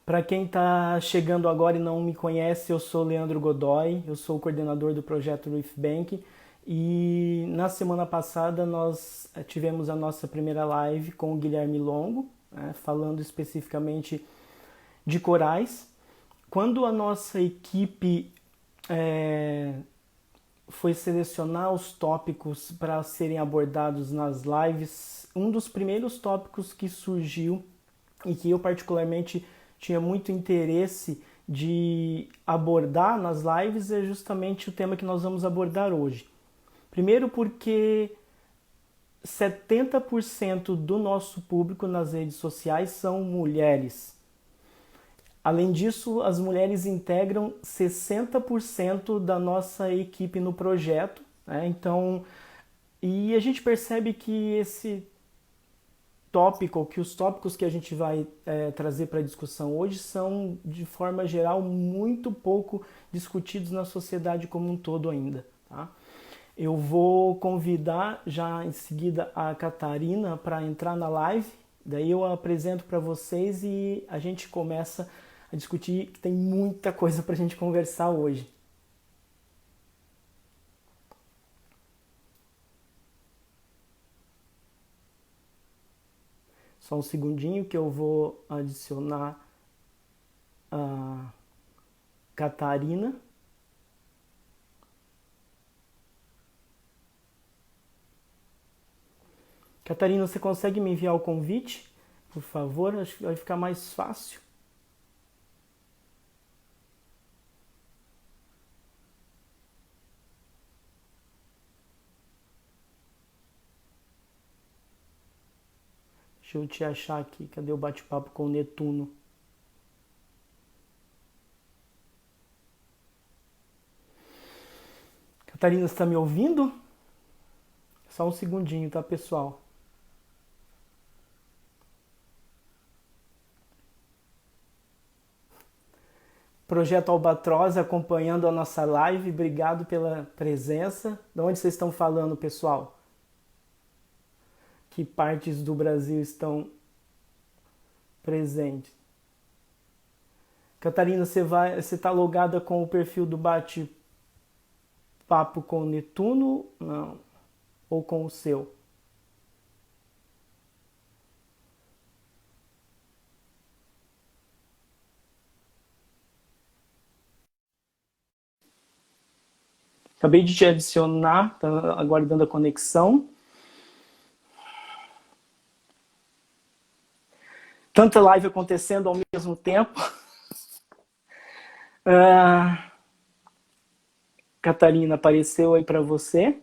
Para quem está chegando agora e não me conhece, eu sou Leandro Godoy, eu sou o coordenador do projeto Reef Bank e na semana passada nós tivemos a nossa primeira live com o Guilherme Longo, né, falando especificamente de corais. Quando a nossa equipe é, foi selecionar os tópicos para serem abordados nas lives, um dos primeiros tópicos que surgiu e que eu particularmente tinha muito interesse de abordar nas lives é justamente o tema que nós vamos abordar hoje. Primeiro porque 70% do nosso público nas redes sociais são mulheres. Além disso, as mulheres integram 60% da nossa equipe no projeto, né? Então, e a gente percebe que esse tópico, que os tópicos que a gente vai trazer para a discussão hoje são, de forma geral, muito pouco discutidos na sociedade como um todo ainda. Tá? Eu vou convidar já em seguida a Catarina para entrar na live, daí eu apresento para vocês e a gente começa a discutir, que tem muita coisa para a gente conversar hoje. Só um segundinho que eu vou adicionar a Catarina. Catarina, você consegue me enviar o convite? Por favor, acho que vai ficar mais fácil. Deixa eu te achar aqui. Cadê o bate-papo com o Netuno? Catarina, você está me ouvindo? Só um segundinho, tá, pessoal? Projeto Albatroz acompanhando a nossa live. Obrigado pela presença. De onde vocês estão falando, pessoal? Que partes do Brasil estão presentes? Catarina, você está logada com o perfil do bate-papo com o Netuno? Não. Ou com o seu? Acabei de te adicionar, tá aguardando a conexão. Tanta live acontecendo ao mesmo tempo. Catarina, apareceu aí para você?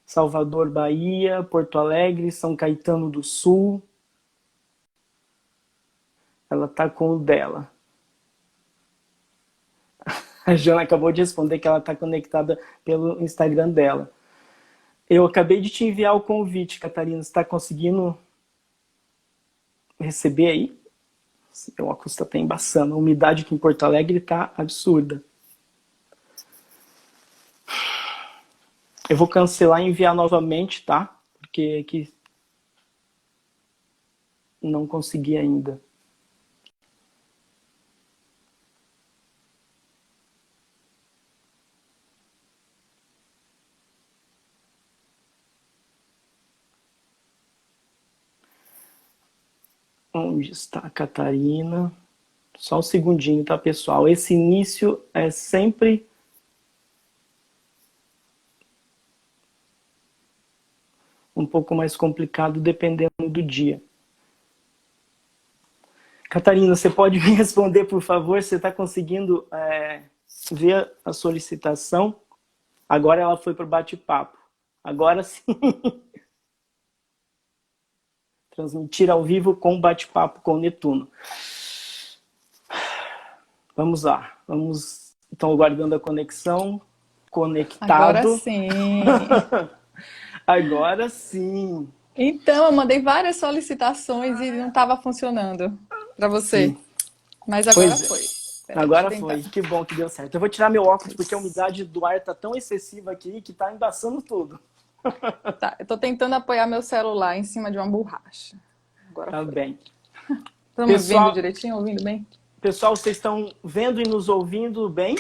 Salvador, Bahia, Porto Alegre, São Caetano do Sul. Ela tá com o dela. A Jana acabou de responder que ela está conectada pelo Instagram dela. Eu acabei de te enviar o convite, Catarina. Você está conseguindo receber aí? O óculos está até embaçando. A umidade aqui em Porto Alegre está absurda. Eu vou cancelar e enviar novamente, tá? Porque aqui não consegui ainda. Onde está a Catarina? Só um segundinho, tá, pessoal? Esse início é sempre um pouco mais complicado dependendo do dia. Catarina, você pode me responder, por favor? Você está conseguindo ver a solicitação? Agora ela foi para o bate-papo. Agora sim. Transmitir ao vivo com bate-papo com o Netuno. Vamos lá. Estão aguardando a conexão. Conectado. Agora sim. Agora sim. Então, eu mandei várias solicitações e não estava funcionando para você. Sim. Mas agora foi. Peraí, Agora deixa eu foi. tentar. Que bom que deu certo. Eu vou tirar meu óculos porque a umidade do ar está tão excessiva aqui que está embaçando tudo. Tá, eu tô tentando apoiar meu celular em cima de uma borracha. Agora Tá foi. bem. Estamos vendo Pessoal, direitinho, ouvindo bem? pessoal, vocês estão vendo e nos ouvindo bem?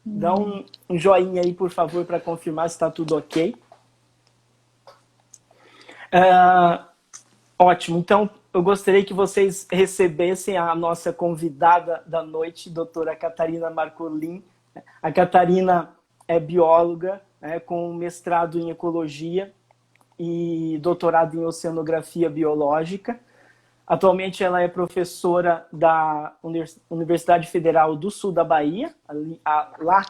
Dá um joinha aí, por favor, para confirmar se está tudo ok. Ah, ótimo. Então, eu gostaria que vocês recebessem a nossa convidada da noite, doutora Catarina Marcolin. A Catarina é bióloga, com mestrado em ecologia e doutorado em oceanografia biológica. Atualmente ela é professora da Universidade Federal do Sul da Bahia, lá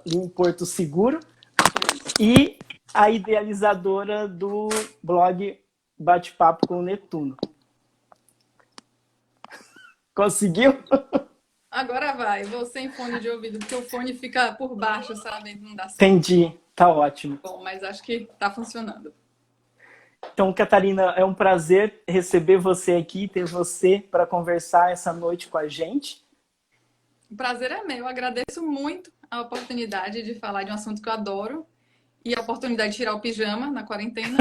em Porto Seguro, e a idealizadora do blog Bate-Papo com o Netuno. Conseguiu? Agora vai, vou sem fone de ouvido, porque o fone fica por baixo, sabe? Não dá certo. Entendi, tá ótimo. Bom, mas acho que tá funcionando. Então, Catarina, é um prazer receber você aqui, ter você para conversar essa noite com a gente. O prazer é meu. Agradeço muito a oportunidade de falar de um assunto que eu adoro e a oportunidade de tirar o pijama na quarentena.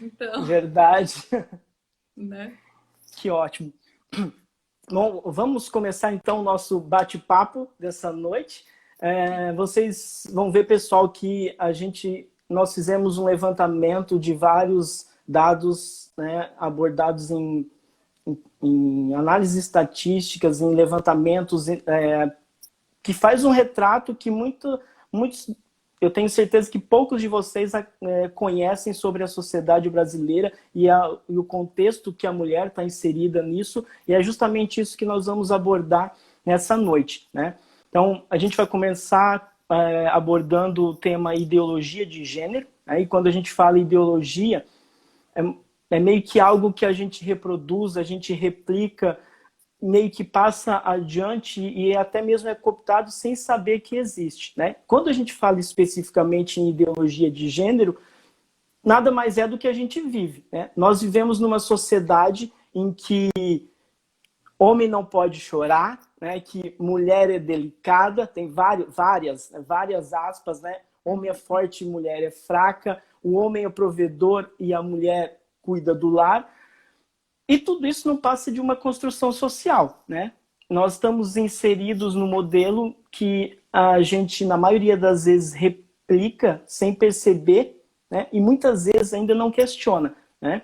Então, Verdade. né? Que ótimo. Bom, vamos começar então o nosso bate-papo dessa noite. Vocês vão ver, pessoal, que nós fizemos um levantamento de vários dados, né, abordados em análises estatísticas, em levantamentos, que faz um retrato que muitos, eu tenho certeza que poucos de vocês conhecem sobre a sociedade brasileira e o contexto que a mulher está inserida nisso, e é justamente isso que nós vamos abordar nessa noite, né? Então, a gente vai começar abordando o tema ideologia de gênero. Aí, quando a gente fala ideologia, é meio que algo que a gente reproduz, a gente replica, meio que passa adiante e até mesmo é cooptado sem saber que existe, né? Quando a gente fala especificamente em ideologia de gênero, nada mais é do que a gente vive, né? Nós vivemos numa sociedade em que homem não pode chorar, né? Que mulher é delicada, tem várias aspas, né? Homem é forte e mulher é fraca, o homem é provedor e a mulher cuida do lar. E tudo isso não passa de uma construção social, né? Nós estamos inseridos no modelo que a gente, na maioria das vezes, replica sem perceber, né? E muitas vezes ainda não questiona, né?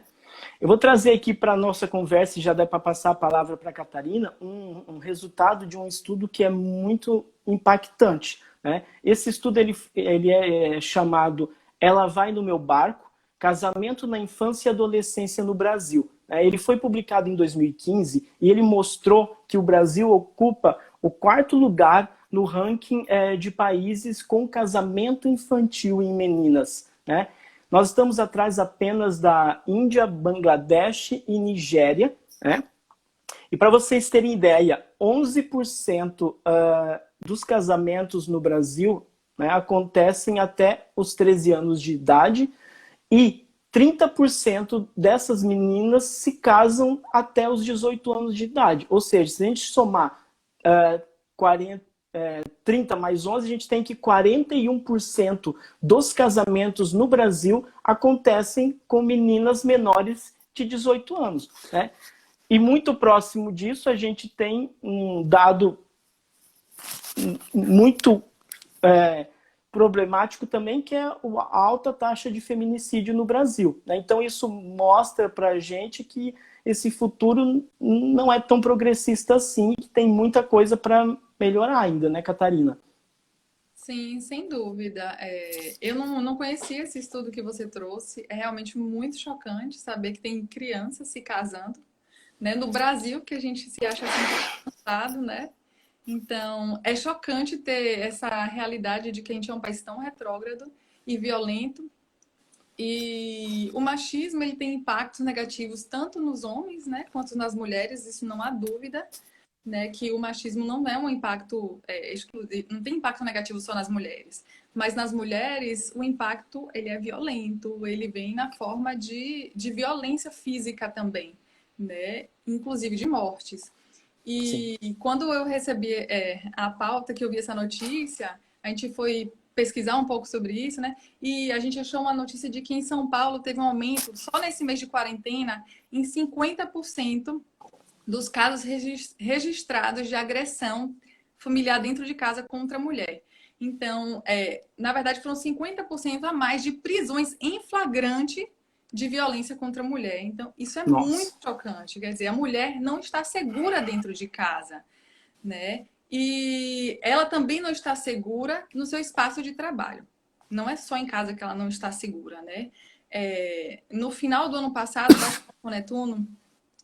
Eu vou trazer aqui para a nossa conversa, e já dá para passar a palavra para a Catarina, um resultado de um estudo que é muito impactante, né? Esse estudo ele é chamado Ela Vai no Meu Barco, Casamento na Infância e Adolescência no Brasil. Ele foi publicado em 2015 e ele mostrou que o Brasil ocupa o 4º lugar no ranking de países com casamento infantil em meninas, né? Nós estamos atrás apenas da Índia, Bangladesh e Nigéria, né? E para vocês terem ideia, 11% dos casamentos no Brasil, né, acontecem até os 13 anos de idade e 30% dessas meninas se casam até os 18 anos de idade. Ou seja, se a gente somar 30 mais 11, a gente tem que 41% dos casamentos no Brasil acontecem com meninas menores de 18 anos, né? E muito próximo disso, a gente tem um dado muito problemático também, que é a alta taxa de feminicídio no Brasil, né? Então isso mostra para a gente que esse futuro não é tão progressista assim, que tem muita coisa para melhorar ainda, né, Catarina? Sim, sem dúvida. Eu não conhecia esse estudo que você trouxe. É realmente muito chocante saber que tem crianças se casando, né? No Brasil, que a gente se acha assim avançado, né? Então, é chocante ter essa realidade de que a gente é um país tão retrógrado e violento. E o machismo ele tem impactos negativos tanto nos homens, né, quanto nas mulheres, isso não há dúvida, né, que o machismo não é um impacto exclusivo, não tem impacto negativo só nas mulheres, mas nas mulheres o impacto ele é violento, ele vem na forma de violência física também, né, inclusive de mortes. Sim. E quando eu recebi a pauta, que eu vi essa notícia, a gente foi pesquisar um pouco sobre isso, né? E a gente achou uma notícia de que em São Paulo teve um aumento, só nesse mês de quarentena, em 50% dos casos registrados de agressão familiar dentro de casa contra a mulher. Então, na verdade, foram 50% a mais de prisões em flagrante de violência contra a mulher. Então, isso é muito Nossa. chocante. Quer dizer, a mulher não está segura dentro de casa, né? E ela também não está segura no seu espaço de trabalho. Não é só em casa que ela não está segura, né? No final do ano passado, o Baixo Netuno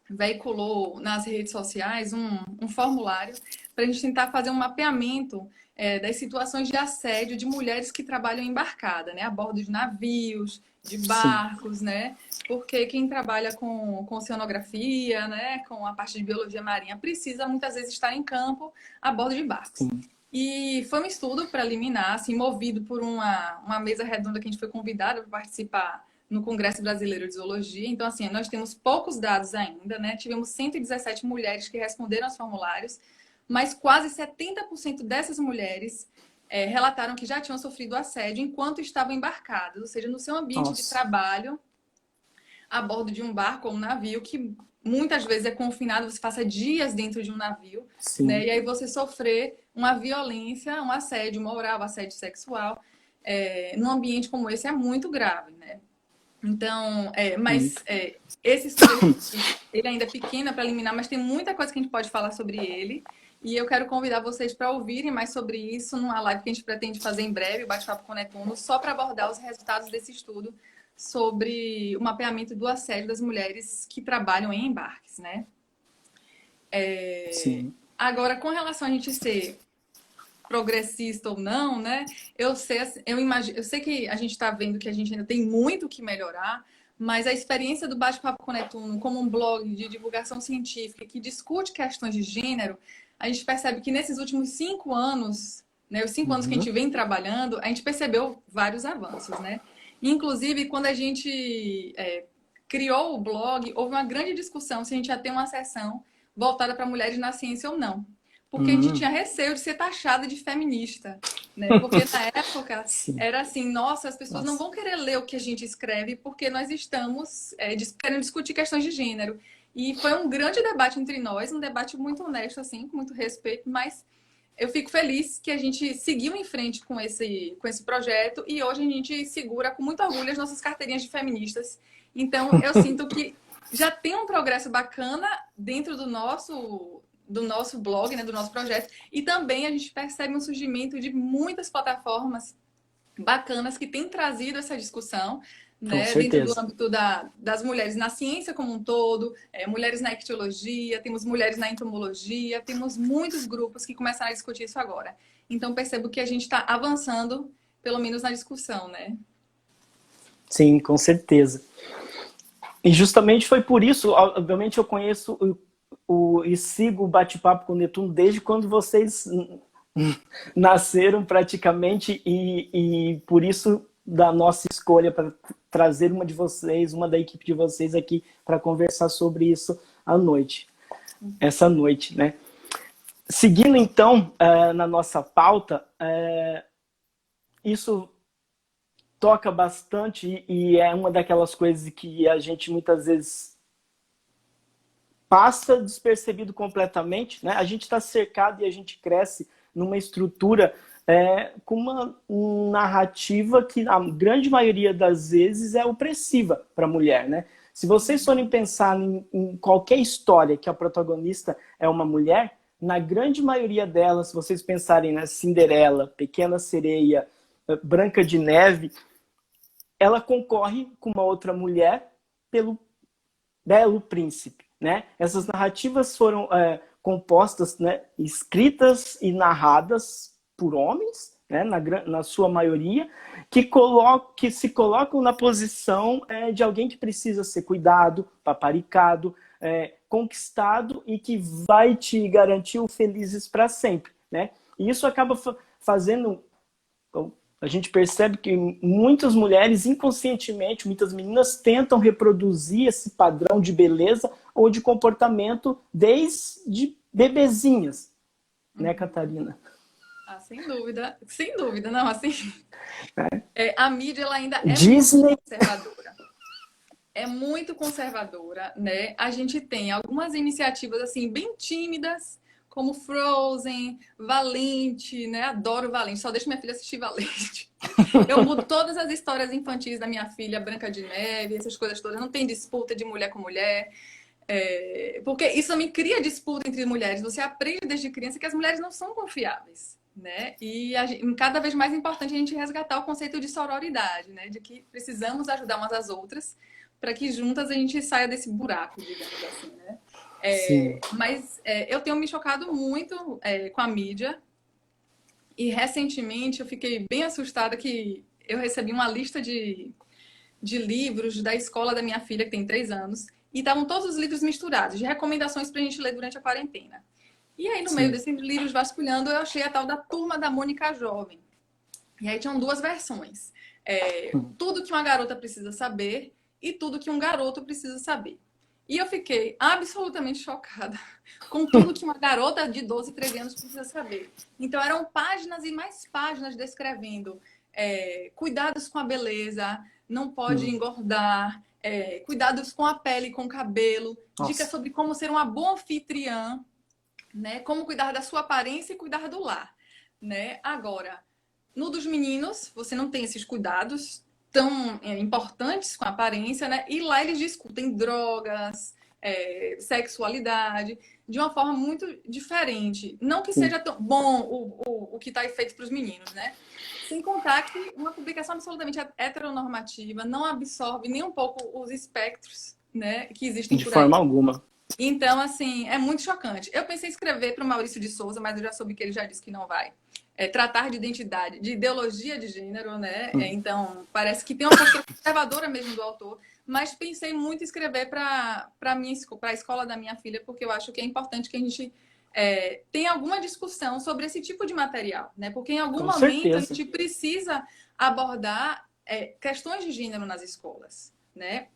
veiculou nas redes sociais um formulário para a gente tentar fazer um mapeamento das situações de assédio de mulheres que trabalham embarcada, né? A bordo de navios, de Sim, barcos, né? Porque quem trabalha com oceanografia, né? Com a parte de biologia marinha, precisa muitas vezes estar em campo a bordo de barcos. sim. E foi um estudo preliminar, assim, movido por uma mesa redonda que a gente foi convidada para participar no Congresso Brasileiro de Zoologia. Então, assim, nós temos poucos dados ainda, né? Tivemos 117 mulheres que responderam aos formulários, mas quase 70% dessas mulheres relataram que já tinham sofrido assédio enquanto estavam embarcadas, ou seja, no seu ambiente de Nossa. trabalho, a bordo de um barco ou um navio, que muitas vezes é confinado, você passa dias dentro de um navio, né? Sim. E aí você sofrer uma violência, um assédio moral, assédio sexual, num ambiente como esse é muito grave, né? Então, Muito. esse estudo ele ainda é pequeno para eliminar, mas tem muita coisa que a gente pode falar sobre ele. E eu quero convidar vocês para ouvirem mais sobre isso numa live que a gente pretende fazer em breve, o Bate-Papo com Netuno, só para abordar os resultados desse estudo sobre o mapeamento do assédio das mulheres que trabalham em embarques, né? Sim. Agora, com relação a gente ser progressista ou não, né? Eu sei, eu sei que a gente está vendo que a gente ainda tem muito que melhorar, mas a experiência do Bate-Papo com Netuno como um blog de divulgação científica que discute questões de gênero, a gente percebe que nesses últimos 5 anos, né, os 5 anos que a gente Uhum. vem trabalhando, a gente percebeu vários avanços, né? Inclusive, quando a gente criou o blog, houve uma grande discussão se a gente ia ter uma sessão voltada para mulheres na ciência ou não, porque a gente Uhum. tinha receio de ser taxada de feminista, né? Porque na época Sim. era assim, nossa, as pessoas não Nossa. vão querer ler o que a gente escreve porque nós estamos querendo discutir questões de gênero. E foi um grande debate entre nós, um debate muito honesto, assim, com muito respeito, mas eu fico feliz que a gente seguiu em frente com esse projeto e hoje a gente segura com muito orgulho as nossas carteirinhas de feministas. Então, eu sinto que já tem um progresso bacana dentro do nosso blog, né, do nosso projeto, e também a gente percebe um surgimento de muitas plataformas bacanas que têm trazido essa discussão, Com né, dentro do certeza. âmbito das mulheres na ciência como um todo, mulheres na ictiologia, temos mulheres na entomologia, temos muitos grupos que começaram a discutir isso agora. Então, percebo que a gente está avançando, pelo menos na discussão, né? Sim, com certeza. E justamente foi por isso, obviamente eu conheço e sigo o Bate-Papo com o Netuno desde quando vocês nasceram praticamente e por isso da nossa escolha para trazer uma de vocês, uma da equipe de vocês aqui para conversar sobre isso essa noite, né? Seguindo então na nossa pauta, isso toca bastante e é uma daquelas coisas que a gente muitas vezes passa despercebido completamente, né? A gente está cercado e a gente cresce numa estrutura com uma narrativa que a grande maioria das vezes é opressiva para a mulher, né? Se vocês forem pensar em qualquer história que a protagonista é uma mulher, na grande maioria delas, se vocês pensarem na Cinderela, Pequena Sereia, Branca de Neve, ela concorre com uma outra mulher pelo belo príncipe, né? Essas narrativas foram compostas, né, escritas e narradas por homens, né, na sua maioria, que se colocam na posição de alguém que precisa ser cuidado, paparicado, conquistado e que vai te garantir o felizes para sempre, né? E isso acaba fazendo... A gente percebe que muitas mulheres, inconscientemente, muitas meninas tentam reproduzir esse padrão de beleza ou de comportamento desde bebezinhas, né, Catarina? sem dúvida, não, assim, a mídia ela ainda é muito Disney. conservadora. É muito conservadora, né? A gente tem algumas iniciativas assim bem tímidas, como Frozen, Valente, né? Adoro Valente, só deixo minha filha assistir Valente. Eu mudo todas as histórias infantis da minha filha, Branca de Neve, essas coisas todas. Não tem disputa de mulher com mulher. Porque isso também cria disputa entre mulheres. Você aprende desde criança que as mulheres não são confiáveis, né? E cada vez mais importante a gente resgatar o conceito de sororidade, né? De que precisamos ajudar umas às outras para que juntas a gente saia desse buraco, digamos assim, né? Sim. Mas eu tenho me chocado muito com a mídia e recentemente eu fiquei bem assustada que eu recebi uma lista de livros da escola da minha filha, que tem 3 anos, e estavam todos os livros misturados, de recomendações para a gente ler durante a quarentena. E aí, no meio Sim. desses livros vasculhando, eu achei a tal da Turma da Mônica Jovem. E aí tinham duas versões. Tudo que uma garota precisa saber e tudo que um garoto precisa saber. E eu fiquei absolutamente chocada com tudo que uma garota de 12, 13 anos precisa saber. Então, eram páginas e mais páginas descrevendo cuidados com a beleza, não pode engordar, cuidados com a pele e com o cabelo, Nossa. dicas sobre como ser uma boa anfitriã, né? Como cuidar da sua aparência e cuidar do lar, né? Agora, no dos meninos, você não tem esses cuidados tão importantes com a aparência, né? E lá eles discutem drogas, sexualidade, de uma forma muito diferente. Não que seja tão bom o que está feito para os meninos, né? Sem contar que uma publicação absolutamente heteronormativa não absorve nem um pouco os espectros, né, que existem De por aí. forma alguma. Então, assim, é muito chocante. Eu pensei em escrever para o Maurício de Souza, mas eu já soube que ele já disse que não vai. Tratar de identidade, de ideologia de gênero, né? Então, parece que tem uma postura conservadora mesmo do autor. Mas pensei muito em escrever para a escola da minha filha, porque eu acho que é importante que a gente tenha alguma discussão sobre esse tipo de material, né? Porque em algum Com momento a certeza. gente precisa abordar questões de gênero nas escolas, né?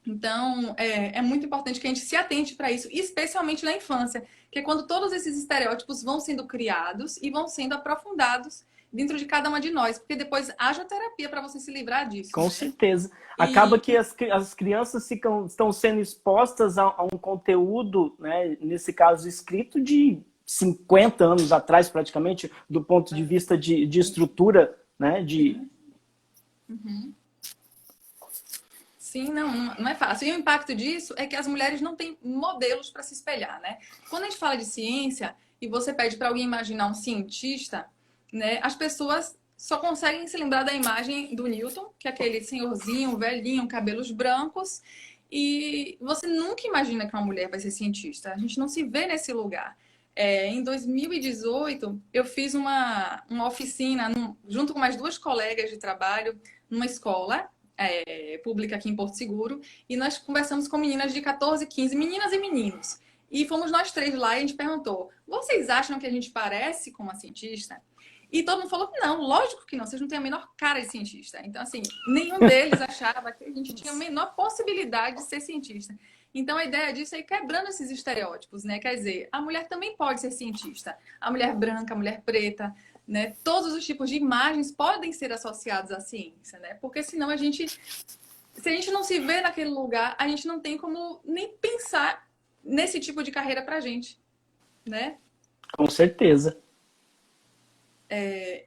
Então, é muito importante que a gente se atente para isso, especialmente na infância, que é quando todos esses estereótipos vão sendo criados e vão sendo aprofundados dentro de cada uma de nós, porque depois haja terapia para você se livrar disso. Com Né? certeza. Acaba E que as crianças estão sendo expostas a um conteúdo, né, nesse caso escrito, de 50 anos atrás, praticamente, do ponto de vista de estrutura, né, Sim, não é fácil. E o impacto disso é que as mulheres não têm modelos para se espelhar, né? Quando a gente fala de ciência e você pede para alguém imaginar um cientista, né, as pessoas só conseguem se lembrar da imagem do Newton, que é aquele senhorzinho, velhinho, cabelos brancos, e você nunca imagina que uma mulher vai ser cientista. A gente não se vê nesse lugar. Em 2018, eu fiz uma oficina junto com mais duas colegas de trabalho numa escola pública aqui em Porto Seguro, e nós conversamos com meninas de 14, 15, meninas e meninos. E fomos nós três lá e a gente perguntou: vocês acham que a gente parece com uma cientista? E todo mundo falou que não, lógico que não, vocês não têm a menor cara de cientista. Então, assim, nenhum deles achava que a gente tinha a menor possibilidade de ser cientista. Então, a ideia disso é ir quebrando esses estereótipos, né? Quer dizer, a mulher também pode ser cientista. A mulher branca, a mulher preta, né? Todos os tipos de imagens podem ser associados à ciência, né? Porque senão se a gente não se vê naquele lugar, a gente não tem como nem pensar nesse tipo de carreira pra gente, né? Com certeza.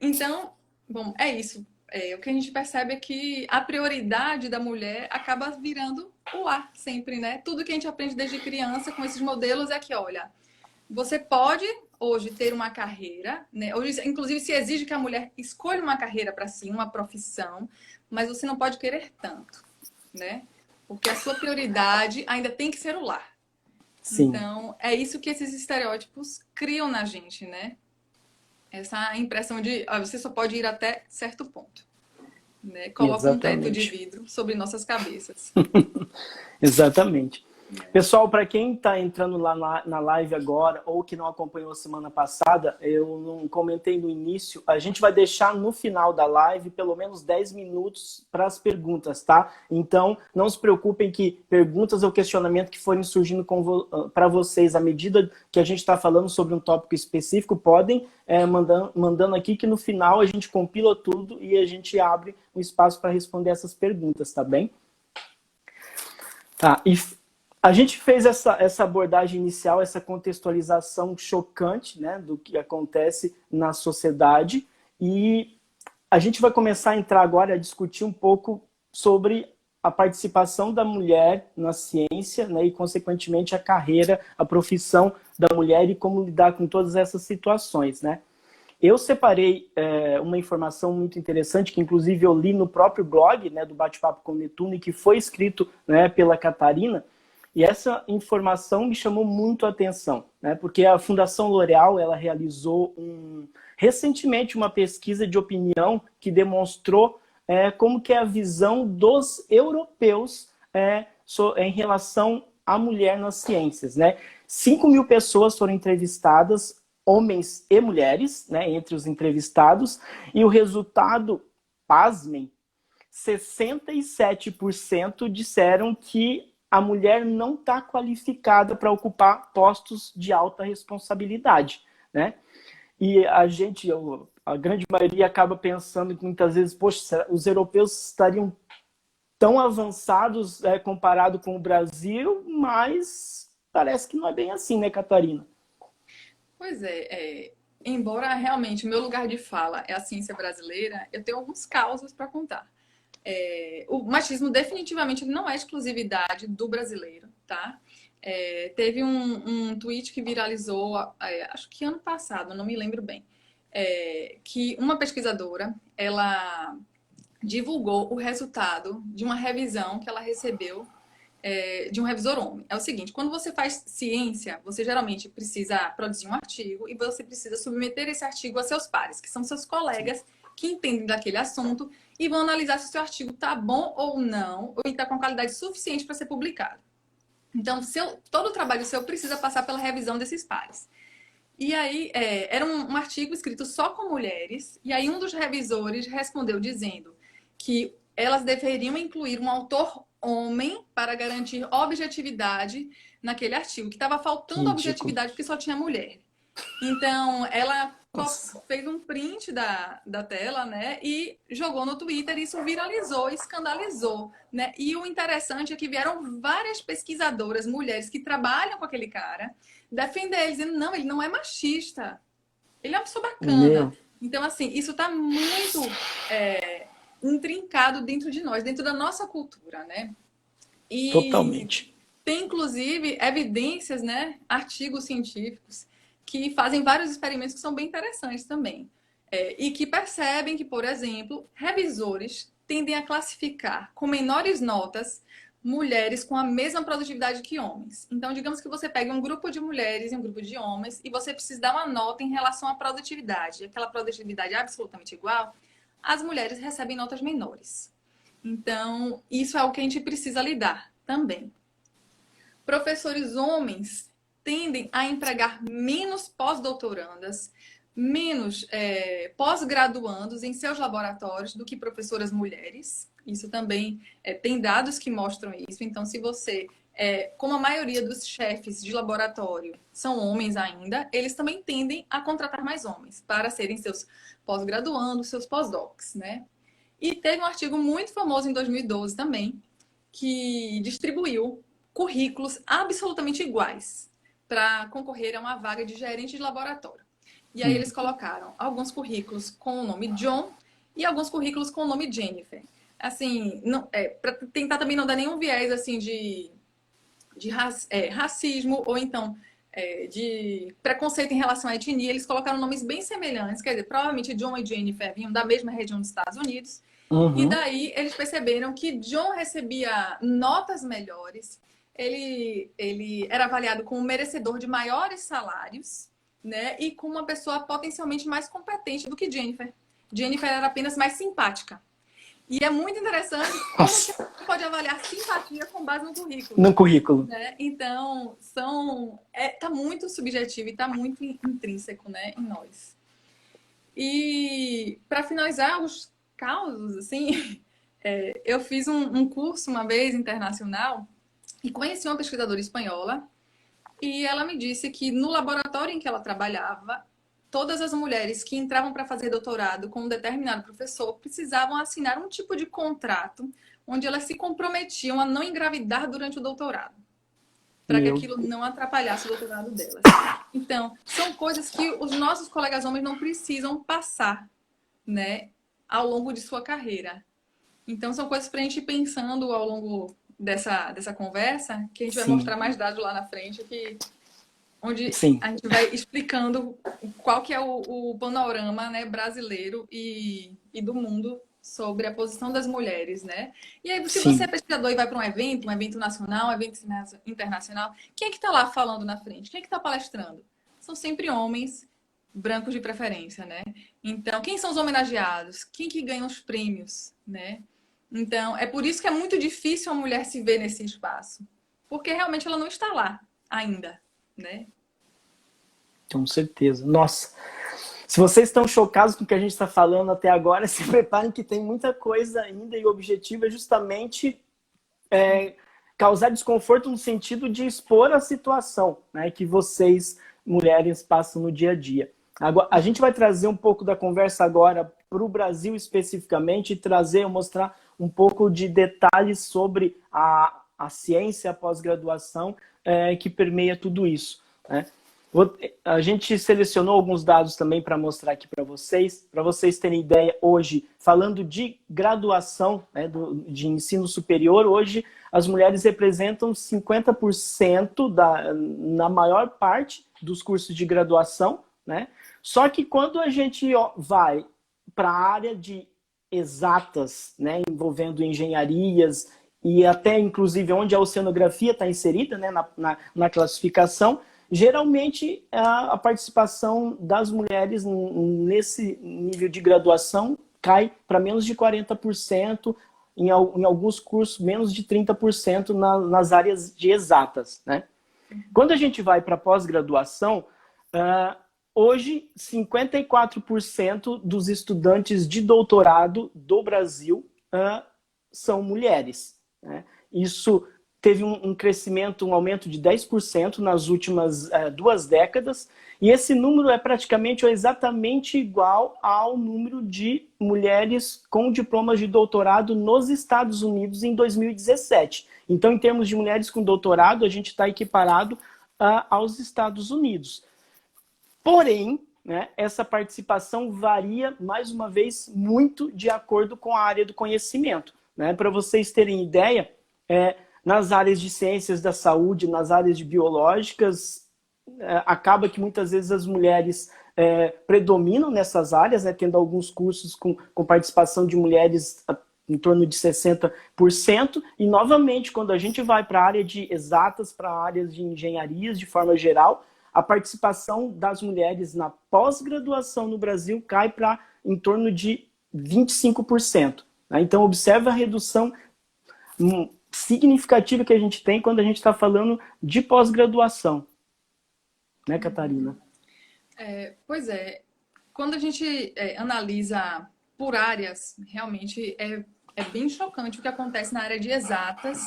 Então, bom, é isso. O que a gente percebe é que a prioridade da mulher acaba virando o lar sempre, né? Tudo que a gente aprende desde criança com esses modelos é que, olha, você pode hoje ter uma carreira, né? Hoje, inclusive, se exige que a mulher escolha uma carreira para si, uma profissão, mas você não pode querer tanto, né? Porque a sua prioridade ainda tem que ser o lar. Sim. Então, é isso que esses estereótipos criam na gente, né? Essa impressão de você só pode ir até certo ponto, né? Coloca um teto de Exatamente. vidro sobre nossas cabeças. Exatamente. Pessoal, para quem está entrando lá na live agora ou que não acompanhou a semana passada, eu não comentei no início, a gente vai deixar no final da live pelo menos 10 minutos para as perguntas, tá? Então, não se preocupem que perguntas ou questionamento que forem surgindo para vocês à medida que a gente está falando sobre um tópico específico, podem mandando aqui que no final a gente compila tudo e a gente abre um espaço para responder essas perguntas, tá bem? Tá, e a gente fez essa abordagem inicial, essa contextualização chocante, né, do que acontece na sociedade, e a gente vai começar a entrar agora a discutir um pouco sobre a participação da mulher na ciência, né, e, consequentemente, a carreira, a profissão da mulher e como lidar com todas essas situações, né? Eu separei uma informação muito interessante, que inclusive eu li no próprio blog, né, do Bate-Papo com Netuno, que foi escrito, né, pela Catarina. E essa informação me chamou muito a atenção, né? Porque a Fundação L'Oréal ela realizou recentemente uma pesquisa de opinião que demonstrou como que é a visão dos europeus em relação à mulher nas ciências, né? 5.000 pessoas foram entrevistadas, homens e mulheres, né, entre os entrevistados, e o resultado, pasmem, 67% disseram que a mulher não está qualificada para ocupar postos de alta responsabilidade, né? E a grande maioria acaba pensando que muitas vezes, poxa, os europeus estariam tão avançados comparado com o Brasil, mas parece que não é bem assim, né, Catarina? Pois embora realmente o meu lugar de fala é a ciência brasileira, eu tenho alguns causos para contar. O machismo definitivamente não é exclusividade do brasileiro, tá? Teve um tweet que viralizou, acho que ano passado, não me lembro bem, que uma pesquisadora, ela divulgou o resultado de uma revisão que ela recebeu de um revisor homem. É o seguinte, quando você faz ciência, você geralmente precisa produzir um artigo e você precisa submeter esse artigo a seus pares, que são seus colegas que entendem daquele assunto e vão analisar se o seu artigo está bom ou não, ou está com qualidade suficiente para ser publicado. Então, todo o trabalho seu precisa passar pela revisão desses pares. E aí, era um artigo escrito só com mulheres, e aí um dos revisores respondeu dizendo que elas deveriam incluir um autor homem para garantir objetividade naquele artigo, que estava faltando objetividade porque só tinha mulher. Então, ela fez um print da tela, né? E jogou no Twitter, e isso viralizou, escandalizou, né? E o interessante é que vieram várias pesquisadoras, mulheres que trabalham com aquele cara, defender ele, dizendo, não, ele não é machista. Ele é uma pessoa bacana. Então, assim, isso está muito intrincado dentro de nós, dentro da nossa cultura, né? E totalmente. Tem, inclusive, evidências, né? Artigos científicos que fazem vários experimentos que são bem interessantes também. E que percebem que, por exemplo, revisores tendem a classificar com menores notas mulheres com a mesma produtividade que homens. Então, digamos que você pegue um grupo de mulheres e um grupo de homens e você precisa dar uma nota em relação à produtividade. Aquela produtividade é absolutamente igual, as mulheres recebem notas menores. Então, isso é o que a gente precisa lidar também. Professores homens tendem a empregar menos pós-doutorandas, menos pós-graduandos em seus laboratórios do que professoras mulheres. Isso também tem dados que mostram isso. Então, se você, como a maioria dos chefes de laboratório são homens ainda, eles também tendem a contratar mais homens para serem seus pós-graduandos, seus pós-docs, né? E teve um artigo muito famoso em 2012 também, que distribuiu currículos absolutamente iguais para concorrer a uma vaga de gerente de laboratório. E aí eles colocaram alguns currículos com o nome John e alguns currículos com o nome Jennifer. Assim, para tentar também não dar nenhum viés assim de racismo ou então de preconceito em relação à etnia, eles colocaram nomes bem semelhantes, quer dizer, provavelmente John e Jennifer vinham da mesma região dos Estados Unidos. E daí eles perceberam que John recebia notas melhores, ele era avaliado como merecedor de maiores salários, né? E como uma pessoa potencialmente mais competente do que Jennifer. Jennifer era apenas mais simpática. E é muito interessante como que Nossa, você pode avaliar simpatia com base no currículo, no currículo. né? Então, tá muito subjetivo e tá muito intrínseco, né, em nós. E para finalizar os causos, assim, eu fiz um curso uma vez internacional e conheci uma pesquisadora espanhola e ela me disse que no laboratório em que ela trabalhava, todas as mulheres que entravam para fazer doutorado com um determinado professor precisavam assinar um tipo de contrato onde elas se comprometiam a não engravidar durante o doutorado, para que Meu, aquilo não atrapalhasse o doutorado delas. Então, são coisas que os nossos colegas homens não precisam passar, né, ao longo de sua carreira. Então, são coisas para a gente ir pensando ao longo dessa conversa, que a gente vai sim, mostrar mais dados lá na frente, onde sim, a gente vai explicando qual que é o panorama, né, brasileiro e do mundo sobre a posição das mulheres, né? E aí, se você é sim, pesquisador e vai para um evento nacional, um evento internacional, quem é que está lá falando na frente? Quem é que está palestrando? São sempre homens, brancos de preferência, né? Então, quem são os homenageados? Quem que ganha os prêmios, né? Então, é por isso que é muito difícil a mulher se ver nesse espaço, porque realmente ela não está lá ainda, né? com certeza. Nossa, se vocês estão chocados com o que a gente está falando até agora, se preparem que tem muita coisa ainda e o objetivo é justamente causar desconforto no sentido de expor a situação, né, que vocês, mulheres, passam no dia a dia. Agora, a gente vai trazer um pouco da conversa agora para o Brasil especificamente e trazer, mostrar um pouco de detalhes sobre a ciência, a pós-graduação que permeia tudo isso, né? A gente selecionou alguns dados também para mostrar aqui para vocês terem ideia hoje, falando de graduação, né, de ensino superior, hoje as mulheres representam 50% na maior parte dos cursos de graduação, né? Só que quando a gente vai para a área de exatas, né, envolvendo engenharias e até inclusive onde a oceanografia está inserida, né, na classificação, geralmente a participação das mulheres nesse nível de graduação cai para menos de 40%, em alguns cursos menos de 30% nas áreas de exatas, né? Quando a gente vai para pós-graduação, hoje 54% dos estudantes de doutorado do Brasil são mulheres, né? Isso teve um crescimento, um aumento de 10% nas últimas 2 décadas, e esse número é praticamente ou exatamente igual ao número de mulheres com diplomas de doutorado nos Estados Unidos em 2017. Então, em termos de mulheres com doutorado, a gente está equiparado aos Estados Unidos. Porém, né, essa participação varia, mais uma vez, muito de acordo com a área do conhecimento, né? Para vocês terem ideia, nas áreas de ciências da saúde, nas áreas de biológicas, acaba que muitas vezes as mulheres predominam nessas áreas, né, tendo alguns cursos com participação de mulheres em torno de 60%, e novamente, quando a gente vai para a área de exatas, para áreas de engenharias de forma geral, a participação das mulheres na pós-graduação no Brasil cai para em torno de 25%. Né? Então, observa a redução significativa que a gente tem quando a gente está falando de pós-graduação. Né, Catarina? Pois é, quando a gente analisa por áreas, realmente é bem chocante o que acontece na área de exatas,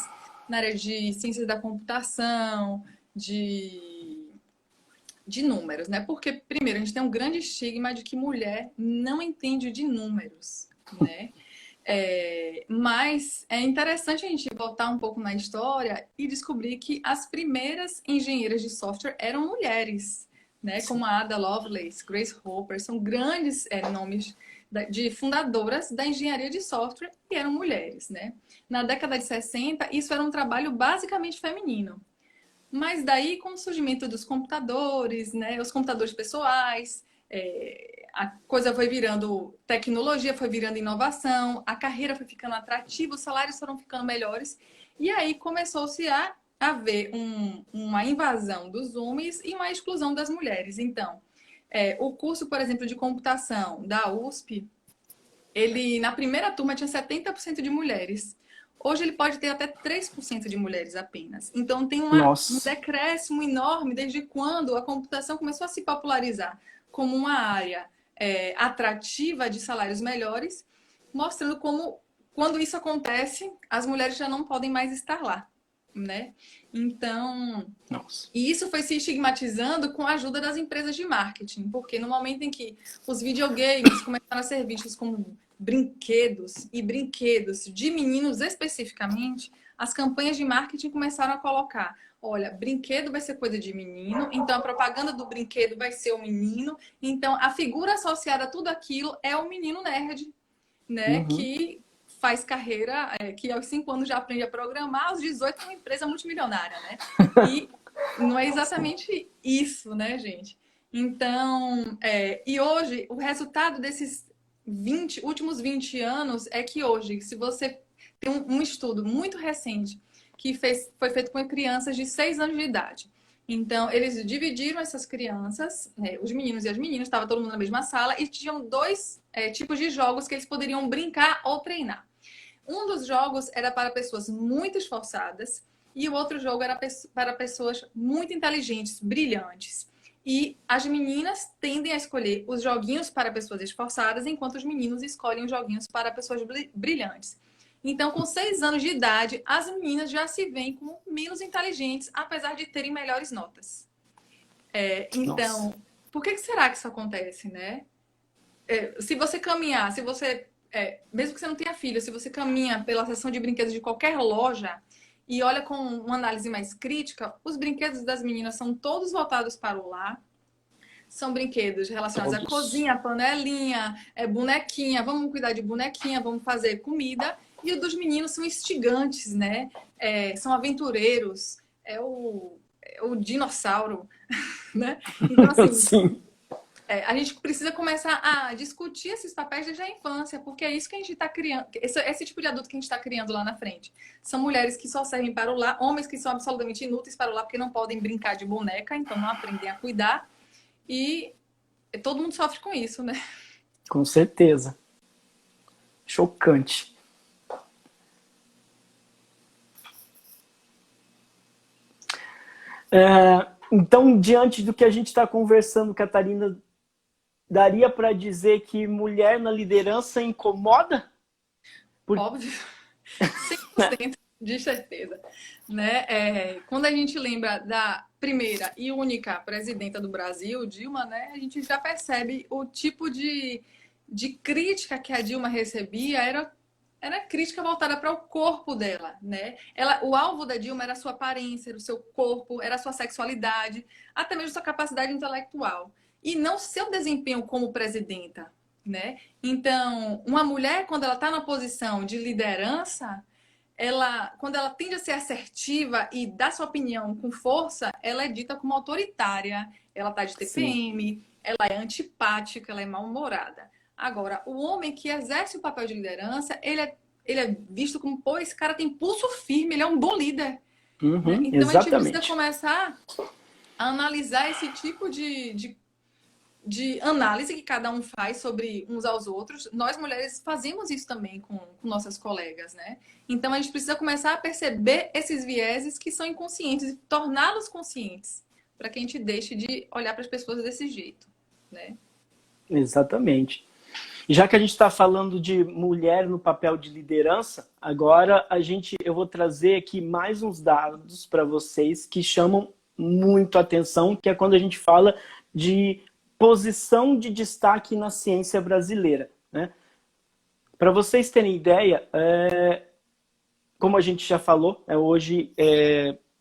na área de ciências da computação, de números, né? Porque, primeiro, a gente tem um grande estigma de que mulher não entende de números, né? Mas é interessante a gente voltar um pouco na história e descobrir que as primeiras engenheiras de software eram mulheres, né? Como a Ada Lovelace, Grace Hopper, são grandes nomes de fundadoras da engenharia de software e eram mulheres, né? Na década de 60, isso era um trabalho basicamente feminino. Mas daí, com o surgimento dos computadores, né, os computadores pessoais, a coisa foi virando tecnologia, foi virando inovação, a carreira foi ficando atrativa, os salários foram ficando melhores, e aí começou-se a haver uma invasão dos homens e uma exclusão das mulheres. Então, o curso, por exemplo, de computação da USP Ele, na primeira turma, tinha 70% de mulheres. Hoje ele pode ter até 3% de mulheres apenas. Então tem um Nossa. decréscimo enorme desde quando a computação começou a se popularizar como uma área atrativa de salários melhores, mostrando como, quando isso acontece, as mulheres já não podem mais estar lá, né? Então, Nossa. e isso foi se estigmatizando com a ajuda das empresas de marketing, porque no momento em que os videogames começaram a ser vistos como brinquedos e brinquedos de meninos especificamente, as campanhas de marketing começaram a colocar: olha, brinquedo vai ser coisa de menino, então a propaganda do brinquedo vai ser o menino, então a figura associada a tudo aquilo é o menino nerd, né? Uhum. Que faz carreira, que aos 5 anos já aprende a programar, aos 18 é uma empresa multimilionária, né? E não é exatamente isso, né, gente? Então, e hoje, o resultado desses últimos 20 anos é que hoje, se você tem um estudo muito recente que foi feito com crianças de 6 anos de idade. Então, eles dividiram essas crianças, os meninos e as meninas, estava todo mundo na mesma sala, e tinham dois tipos de jogos que eles poderiam brincar ou treinar. Um dos jogos era para pessoas muito esforçadas e o outro jogo era para pessoas muito inteligentes, brilhantes. E as meninas tendem a escolher os joguinhos para pessoas esforçadas, enquanto os meninos escolhem os joguinhos para pessoas brilhantes. Então, com 6 anos de idade, as meninas já se veem como menos inteligentes, apesar de terem melhores notas. Nossa. Então, por que será que isso acontece, né? Se você caminhar, se você mesmo que você não tenha filho, se você caminha pela seção de brinquedos de qualquer loja e olha com uma análise mais crítica, os brinquedos das meninas são todos voltados para o lar. São brinquedos relacionados à Todos. cozinha, panelinha, bonequinha, vamos cuidar de bonequinha, vamos fazer comida. E o dos meninos são instigantes, né? São aventureiros, o dinossauro, né? Então, assim, Sim. a gente precisa começar a discutir esses papéis desde a infância, porque é isso que a gente está criando, esse tipo de adulto que a gente está criando lá na frente. São mulheres que só servem para o lar, homens que são absolutamente inúteis para o lar, porque não podem brincar de boneca, então não aprendem a cuidar, e todo mundo sofre com isso, né? Com certeza. Chocante. Então, diante do que a gente está conversando, Catarina, daria para dizer que mulher na liderança incomoda? Óbvio, 100% de certeza. Né? Quando a gente lembra da primeira e única presidenta do Brasil, Dilma, né, a gente já percebe o tipo de crítica que a Dilma recebia era crítica voltada para o corpo dela, né? O alvo da Dilma era a sua aparência, era o seu corpo, era a sua sexualidade, até mesmo a sua capacidade intelectual. E não seu desempenho como presidenta, né? Então, uma mulher, quando ela está na posição de liderança, quando ela tende a ser assertiva e dá sua opinião com força, ela é dita como autoritária, ela está de Sim. TPM, ela é antipática, ela é mal-humorada. Agora, o homem que exerce o papel de liderança, ele é visto como, pô, esse cara tem pulso firme, ele é um bom líder. Né? Então, a gente precisa Exatamente. começar a analisar esse tipo de análise que cada um faz sobre uns aos outros. Nós, mulheres, fazemos isso também com nossas colegas, né? Então, a gente precisa começar a perceber esses vieses que são inconscientes e torná-los conscientes, para que a gente deixe de olhar para as pessoas desse jeito, né? Exatamente. Já que a gente está falando de mulher no papel de liderança, agora eu vou trazer aqui mais uns dados para vocês que chamam muito a atenção, que é quando a gente fala de posição de destaque na ciência brasileira. Né? Para vocês terem ideia, como a gente já falou, hoje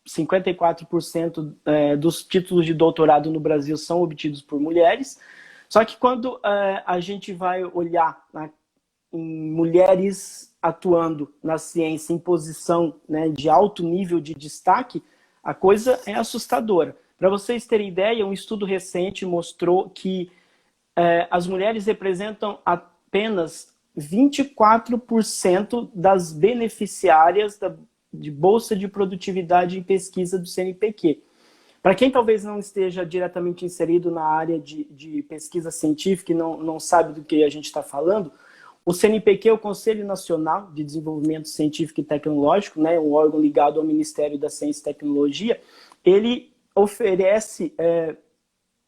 54% dos títulos de doutorado no Brasil são obtidos por mulheres. Só que quando a gente vai olhar em mulheres atuando na ciência em posição, né, de alto nível de destaque, a coisa é assustadora. Para vocês terem ideia, um estudo recente mostrou que as mulheres representam apenas 24% das beneficiárias de Bolsa de Produtividade em Pesquisa do CNPq. Para quem talvez não esteja diretamente inserido na área de pesquisa científica e não sabe do que a gente está falando, O CNPq, o Conselho Nacional de Desenvolvimento Científico e Tecnológico, né, um órgão ligado ao Ministério da Ciência e Tecnologia, ele oferece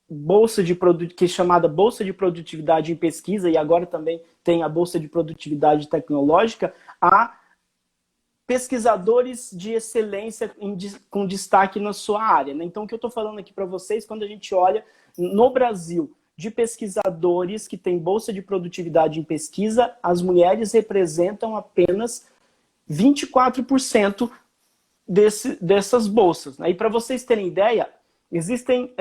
bolsa de que é chamada Bolsa de Produtividade em Pesquisa, e agora também tem a Bolsa de Produtividade Tecnológica, a pesquisadores de excelência com destaque na sua área. Né? Então, o que eu estou falando aqui para vocês, quando a gente olha no Brasil de pesquisadores que têm bolsa de produtividade em pesquisa, as mulheres representam apenas 24% dessas bolsas. Né? E para vocês terem ideia, existem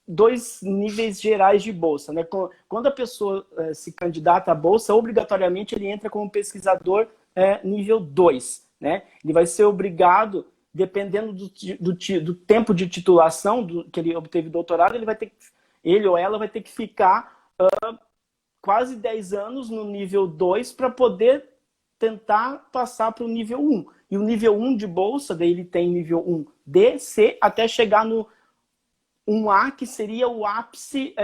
dois níveis gerais de bolsa. Né? Quando a pessoa se candidata à bolsa, obrigatoriamente ele entra como pesquisador nível 2. Né? Ele vai ser obrigado, dependendo do tempo de titulação que ele obteve doutorado, ele ou ela vai ter que ficar quase 10 anos no nível 2 para poder tentar passar para o nível 1. E o nível 1 de bolsa, daí ele tem nível 1D, C, até chegar no 1A, que seria o ápice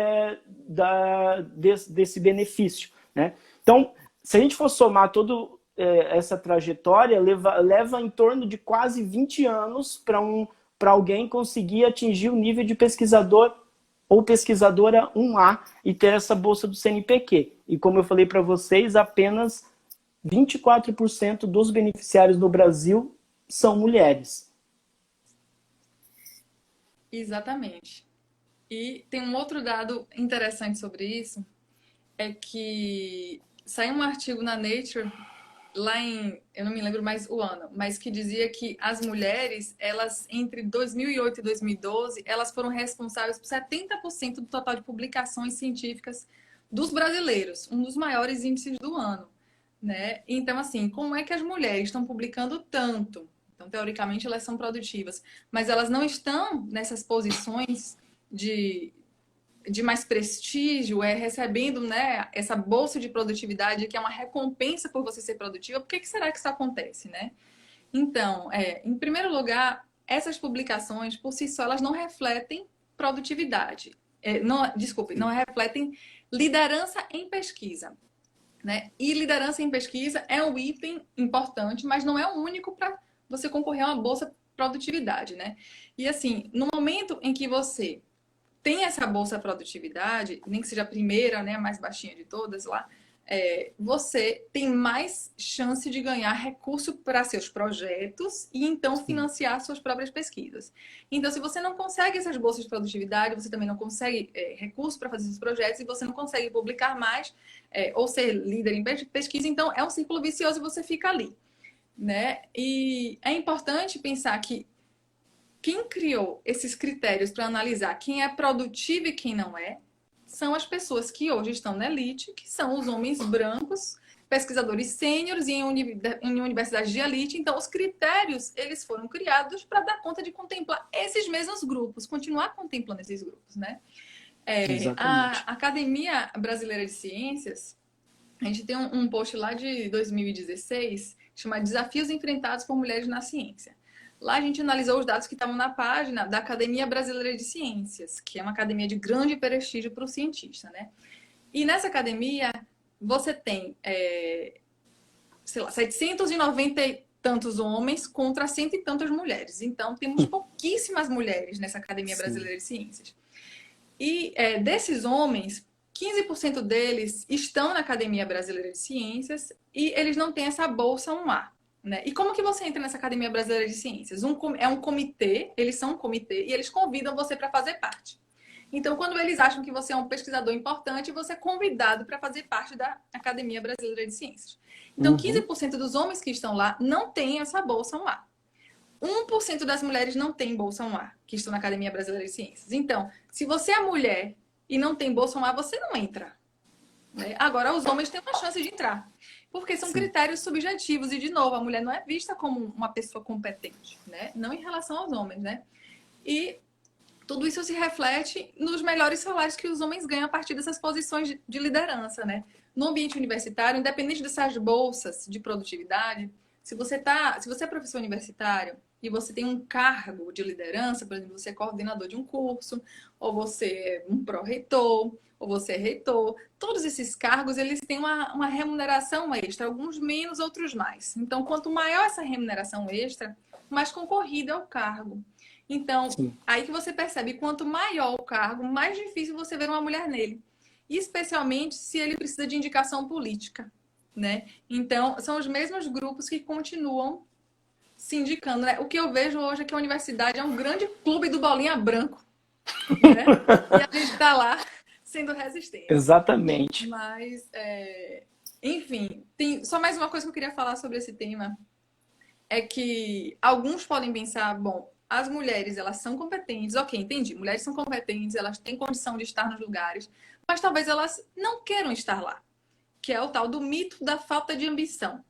desse benefício. Né? Então, se a gente for somar toda essa trajetória, leva em torno de quase 20 anos para alguém conseguir atingir o nível de pesquisador ou pesquisadora 1A e ter essa bolsa do CNPq. E como eu falei para vocês, apenas 24% dos beneficiários no Brasil são mulheres. Exatamente. E tem um outro dado interessante sobre isso, é que saiu um artigo na Nature, lá eu não me lembro mais o ano, mas que dizia que as mulheres, elas entre 2008 e 2012, elas foram responsáveis por 70% do total de publicações científicas dos brasileiros, um dos maiores índices do ano. Né? Então, assim, como é que as mulheres estão publicando tanto? Então, teoricamente, elas são produtivas, mas elas não estão nessas posições de mais prestígio, recebendo, né, essa bolsa de produtividade, que é uma recompensa por você ser produtiva. Por que será que isso acontece, né? Então, em primeiro lugar, essas publicações, por si só, elas não refletem produtividade. Não refletem liderança em pesquisa. Né? E liderança em pesquisa é um item importante, mas não é o único para você concorrer a uma bolsa produtividade, né? E assim, no momento em que você tem essa bolsa produtividade, nem que seja a primeira, né, a mais baixinha de todas lá, você tem mais chance de ganhar recurso para seus projetos e então financiar suas próprias pesquisas. Então, se você não consegue essas bolsas de produtividade, você também não consegue recurso para fazer esses projetos e você não consegue publicar mais ou ser líder em pesquisa, então é um círculo vicioso e você fica ali. Né? E é importante pensar que quem criou esses critérios para analisar quem é produtivo e quem não é, são as pessoas que hoje estão na elite, que são os homens brancos, pesquisadores sêniores em universidades de elite. Então, os critérios, eles foram criados para dar conta de contemplar esses mesmos grupos, continuar contemplando esses grupos, né? A Academia Brasileira de Ciências, a gente tem um post lá de 2016, chamado Desafios Enfrentados por Mulheres na Ciência. Lá a gente analisou os dados que estavam na página da Academia Brasileira de Ciências, que é uma academia de grande prestígio para o cientista, né? E nessa academia você tem, sei lá, 790 e tantos homens contra 100 e tantas mulheres. Então, temos pouquíssimas mulheres nessa Academia Brasileira de Ciências. E desses homens, 15% deles estão na Academia Brasileira de Ciências e eles não têm essa bolsa 1A. Né? E como que você entra nessa Academia Brasileira de Ciências? É um comitê, eles são um comitê e eles convidam você para fazer parte. Então, quando eles acham que você é um pesquisador importante, você é convidado para fazer parte da Academia Brasileira de Ciências. Então, 15% dos homens que estão lá não têm essa bolsa 1A. 1% das mulheres não têm bolsa 1A, que estão na Academia Brasileira de Ciências. Então, se você é mulher e não tem bolsa 1A, você não entra. Né? Agora, os homens têm uma chance de entrar. Porque são critérios subjetivos. E, de novo, a mulher não é vista como uma pessoa competente, né? Não em relação aos homens, né? E tudo isso se reflete nos melhores salários que os homens ganham a partir dessas posições de liderança, né? No ambiente universitário, independente dessas bolsas de produtividade, se você é professor universitário e você tem um cargo de liderança, por exemplo, você é coordenador de um curso, ou você é um pró-reitor, ou você é reitor. Todos esses cargos, eles têm uma remuneração extra, alguns menos, outros mais. Então, quanto maior essa remuneração extra, mais concorrido é o cargo. Então, Sim. aí que você percebe, quanto maior o cargo, mais difícil você ver uma mulher nele. Especialmente se ele precisa de indicação política, né? Então, são os mesmos grupos que continuam se indicando, né? O que eu vejo hoje é que a universidade é um grande clube do bolinha branco, né? E a gente está lá sendo resistente. Exatamente. Mas, enfim, tem só mais uma coisa que eu queria falar sobre esse tema, é que alguns podem pensar, bom, as mulheres, elas são competentes, ok, entendi, mulheres são competentes, elas têm condição de estar nos lugares, mas talvez elas não queiram estar lá, que é o tal do mito da falta de ambição.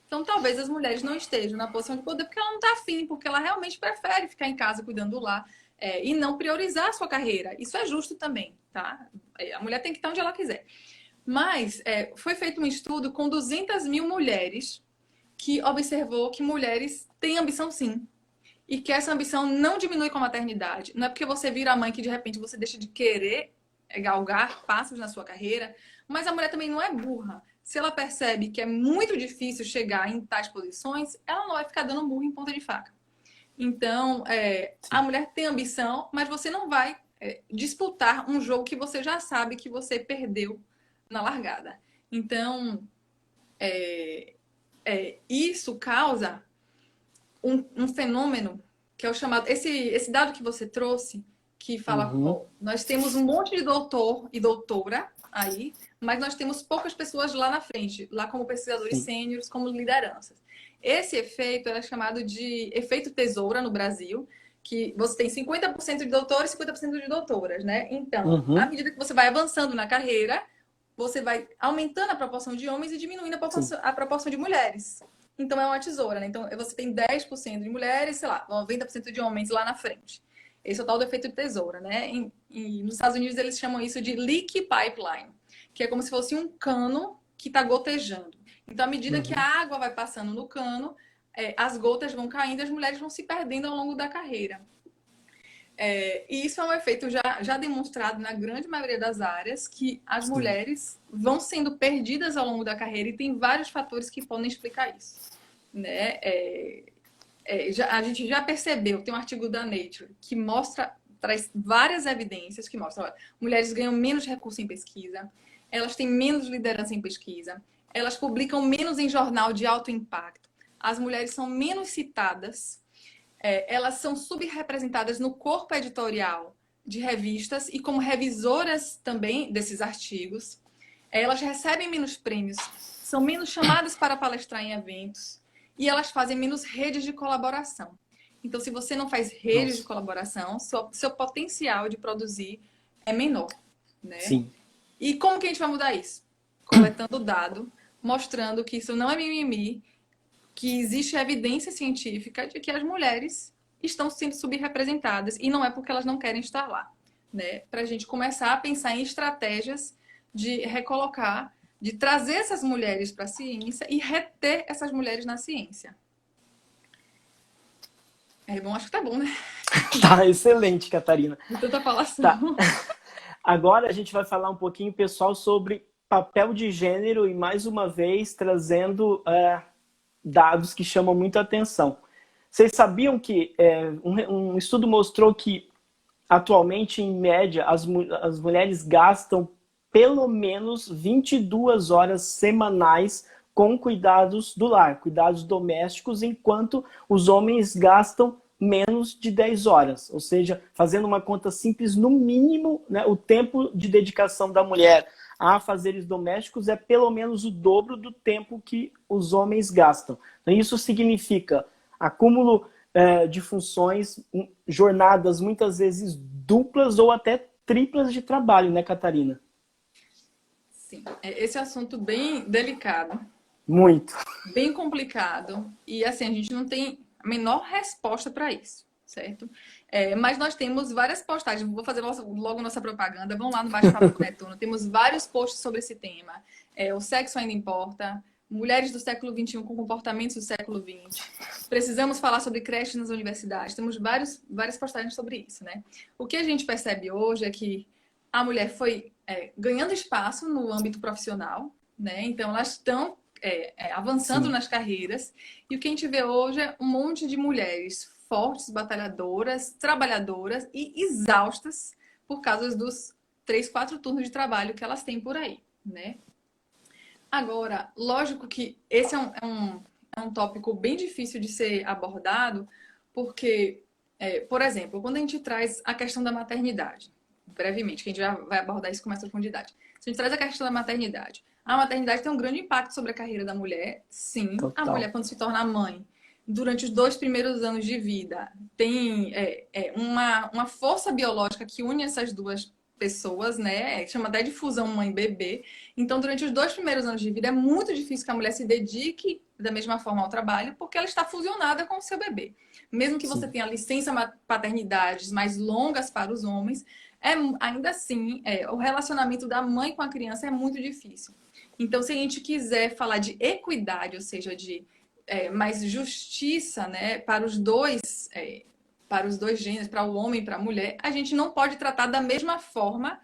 Então, talvez as mulheres não estejam na posição de poder porque ela não está afim, porque ela realmente prefere ficar em casa cuidando do lar e não priorizar a sua carreira. Isso é justo também, tá? A mulher tem que estar onde ela quiser. Mas foi feito um estudo com 200 mil mulheres que observou que mulheres têm ambição sim. E que essa ambição não diminui com a maternidade. Não é porque você vira mãe que de repente você deixa de querer galgar passos na sua carreira, mas a mulher também não é burra. Se ela percebe que é muito difícil chegar em tais posições, ela não vai ficar dando murro em ponta de faca. Então, a mulher tem ambição, mas você não vai disputar um jogo que você já sabe que você perdeu na largada. Então, isso causa um fenômeno que é o chamado... Esse dado que você trouxe, que fala, Uhum. nós temos um monte de doutor e doutora aí, mas nós temos poucas pessoas lá na frente, lá como pesquisadores Sim. sêniores, como lideranças. Esse efeito era chamado de efeito tesoura no Brasil, que você tem 50% de doutores e 50% de doutoras, né? Então, à Uhum. medida que você vai avançando na carreira, você vai aumentando a proporção de homens e diminuindo Sim. a proporção de mulheres. Então, é uma tesoura, né? Então, você tem 10% de mulheres, sei lá, 90% de homens lá na frente. Esse é o tal do efeito de tesoura, né? E nos Estados Unidos, eles chamam isso de leaky pipeline, que é como se fosse um cano que está gotejando. Então, à medida que a Uhum. água vai passando no cano, as gotas vão caindo e as mulheres vão se perdendo ao longo da carreira. E isso é um efeito já demonstrado na grande maioria das áreas, que as Sim. mulheres vão sendo perdidas ao longo da carreira e tem vários fatores que podem explicar isso. Né? A gente já percebeu, tem um artigo da Nature que traz várias evidências que mostram que mulheres ganham menos recurso em pesquisa, elas têm menos liderança em pesquisa, elas publicam menos em jornal de alto impacto, as mulheres são menos citadas, elas são subrepresentadas no corpo editorial de revistas e como revisoras também desses artigos. Elas recebem menos prêmios, são menos chamadas para palestrar em eventos e elas fazem menos redes de colaboração. Então, se você não faz redes de Nossa. colaboração, seu potencial de produzir é menor, né? Sim. E como que a gente vai mudar isso? Coletando dado, mostrando que isso não é mimimi, que existe evidência científica de que as mulheres estão sendo subrepresentadas e não é porque elas não querem estar lá, né? Para a gente começar a pensar em estratégias de recolocar, de trazer essas mulheres para a ciência e reter essas mulheres na ciência. Bom, acho que tá bom, né? Tá excelente, Catarina. De tanta falação. Tá. Agora a gente vai falar um pouquinho, pessoal, sobre papel de gênero e mais uma vez trazendo dados que chamam muita atenção. Vocês sabiam que um estudo mostrou que atualmente, em média, as mulheres gastam pelo menos 22 horas semanais com cuidados do lar, cuidados domésticos, enquanto os homens gastam menos de 10 horas. Ou seja, fazendo uma conta simples, no mínimo, né, o tempo de dedicação da mulher a afazeres domésticos é pelo menos o dobro do tempo que os homens gastam. Então, isso significa acúmulo de funções, jornadas muitas vezes duplas ou até triplas de trabalho, né, Catarina? Sim, esse é um assunto bem delicado, Muito. bem complicado, e assim, a gente não tem a menor resposta para isso, certo? Mas nós temos várias postagens, vou fazer logo nossa propaganda, vão lá no Bate-Papo com Netuno, temos vários posts sobre esse tema. O sexo ainda importa, mulheres do século XXI com comportamentos do século XX, precisamos falar sobre creches nas universidades, temos várias postagens sobre isso, né? O que a gente percebe hoje é que a mulher foi ganhando espaço no âmbito profissional, né? Então, elas estão avançando Sim, nas carreiras. E o que a gente vê hoje é um monte de mulheres fortes, batalhadoras, trabalhadoras e exaustas por causa dos 3, 4 turnos de trabalho que elas têm por aí, né? Agora, lógico que esse é um tópico bem difícil de ser abordado, porque, por exemplo, quando a gente traz a questão da maternidade, brevemente, que a gente já vai abordar isso com mais profundidade. Se a gente traz a questão da maternidade, a maternidade tem um grande impacto sobre a carreira da mulher, sim. A total. mulher, quando se torna mãe, durante os 2 primeiros anos de vida, tem uma força biológica que une essas duas pessoas, né? Chama até de fusão mãe-bebê. Então, durante os 2 primeiros anos de vida, é muito difícil que a mulher se dedique da mesma forma ao trabalho, porque ela está fusionada com o seu bebê. Mesmo que você Sim, tenha licença paternidades mais longas para os homens, ainda assim, o relacionamento da mãe com a criança é muito difícil. Então, se a gente quiser falar de equidade, ou seja, de mais justiça, né, para os dois gêneros, para o homem e para a mulher, a gente não pode tratar da mesma forma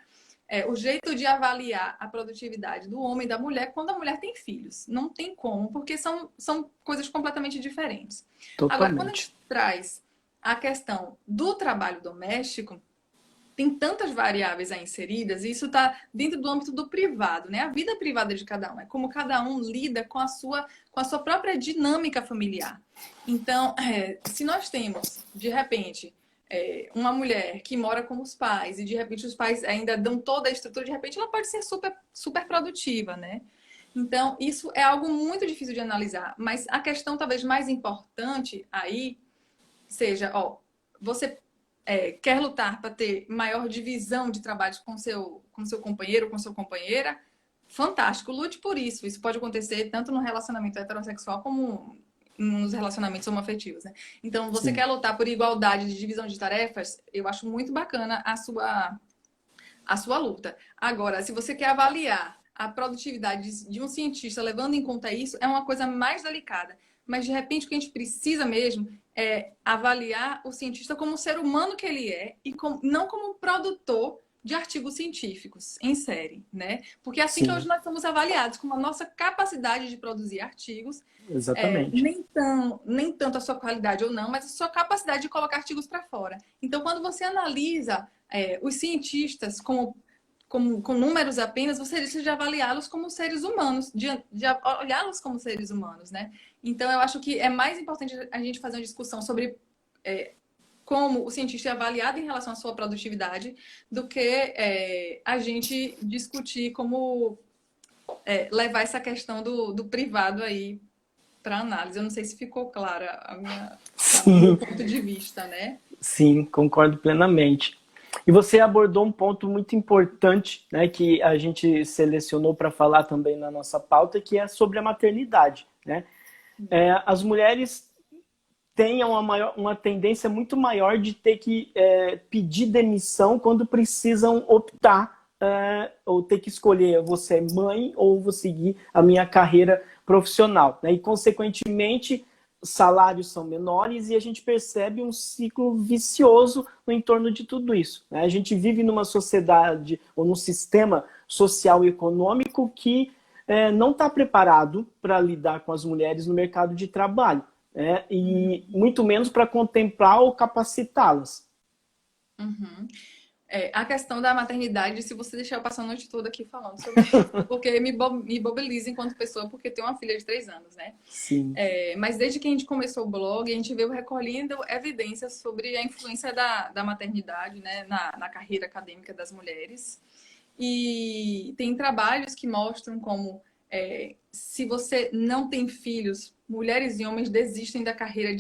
o jeito de avaliar a produtividade do homem e da mulher quando a mulher tem filhos. Não tem como, porque são coisas completamente diferentes. Agora, quando a gente totalmente. traz a questão do trabalho doméstico, tem tantas variáveis aí inseridas, e isso está dentro do âmbito do privado, né? A vida privada de cada um, é como cada um lida com a sua própria dinâmica familiar. Então, se nós temos, de repente, uma mulher que mora com os pais, e de repente os pais ainda dão toda a estrutura, de repente ela pode ser super, super produtiva, né? Então, isso é algo muito difícil de analisar, mas a questão talvez mais importante aí seja, ó, você quer lutar para ter maior divisão de trabalhos com seu companheiro, com sua companheira, fantástico, lute por isso. Isso pode acontecer tanto no relacionamento heterossexual como nos relacionamentos homoafetivos, né? Então, você Sim, quer lutar por igualdade de divisão de tarefas, eu acho muito bacana a sua luta. Agora, se você quer avaliar a produtividade de um cientista levando em conta isso, é uma coisa mais delicada. Mas, de repente, o que a gente precisa mesmo é avaliar o cientista como o ser humano que ele é e não como um produtor de artigos científicos em série, né? Porque é assim que hoje sim, nós somos avaliados, com a nossa capacidade de produzir artigos, exatamente. nem tanto a sua qualidade ou não, mas a sua capacidade de colocar artigos para fora. Então, quando você analisa os cientistas com números apenas, você deixa de avaliá-los como seres humanos, de olhá-los como seres humanos, né? Então, eu acho que é mais importante a gente fazer uma discussão sobre como o cientista é avaliado em relação à sua produtividade do que a gente discutir como levar essa questão do privado aí para análise. Eu não sei se ficou clara o meu Sim, ponto de vista, né? sim, concordo plenamente. E você abordou um ponto muito importante, né, que a gente selecionou para falar também na nossa pauta, que é sobre a maternidade, né? As mulheres têm uma tendência muito maior de ter que pedir demissão quando precisam optar ou ter que escolher: vou ser mãe ou vou seguir a minha carreira profissional, né? E, consequentemente, salários são menores e a gente percebe um ciclo vicioso no entorno de tudo isso, né? A gente vive numa sociedade ou num sistema social e econômico que não está preparado para lidar com as mulheres no mercado de trabalho, né? E muito menos para contemplar ou capacitá-las. Uhum. A questão da maternidade, se você deixar eu passar a noite toda aqui falando sobre isso, porque me mobiliza enquanto pessoa, porque tenho uma filha de 3 anos, né? Sim, Mas desde que a gente começou o blog, a gente veio recolhendo evidências sobre a influência da maternidade, né, na carreira acadêmica das mulheres. E tem trabalhos que mostram como, se você não tem filhos, mulheres e homens desistem da carreira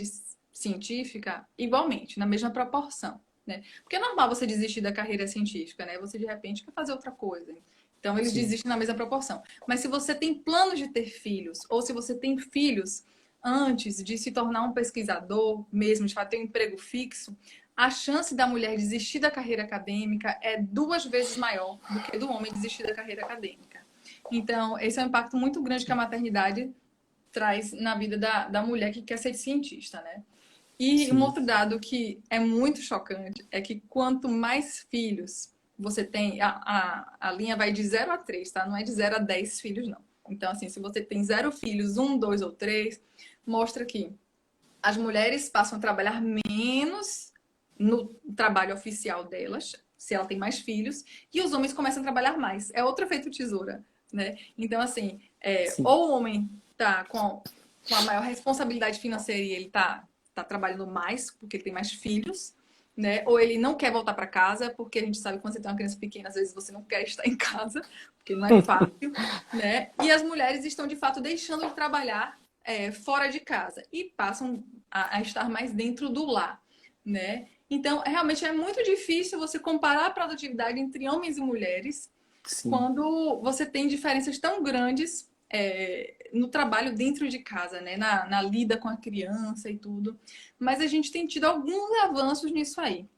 científica igualmente, na mesma proporção, né? Porque é normal você desistir da carreira científica, né? Você de repente quer fazer outra coisa. Então eles sim, desistem na mesma proporção. Mas se você tem planos de ter filhos, ou se você tem filhos antes de se tornar um pesquisador, mesmo de ter um emprego fixo, a chance da mulher desistir da carreira acadêmica é 2 vezes maior do que do homem desistir da carreira acadêmica. Então, esse é um impacto muito grande que a maternidade traz na vida da mulher que quer ser cientista, né? E um sim, outro dado que é muito chocante é que quanto mais filhos você tem, a linha vai de 0 a 3, tá? Não é de 0 a 10 filhos, não. Então, assim, se você tem 0 filhos, 1, 2 ou 3, mostra que as mulheres passam a trabalhar menos no trabalho oficial delas, se ela tem mais filhos, e os homens começam a trabalhar mais. É outro efeito tesoura, né? Então, assim, Sim. ou o homem tá com a maior responsabilidade financeira e ele tá trabalhando mais porque ele tem mais filhos, né? Ou ele não quer voltar para casa, porque a gente sabe que quando você tem uma criança pequena, às vezes você não quer estar em casa, porque não é fácil, né? E as mulheres estão de fato deixando de trabalhar fora de casa e passam a estar mais dentro do lar, né? Então, realmente é muito difícil você comparar a produtividade entre homens e mulheres Sim. quando você tem diferenças tão grandes no trabalho dentro de casa, né? Na lida com a criança e tudo. Mas a gente tem tido alguns avanços nisso aí.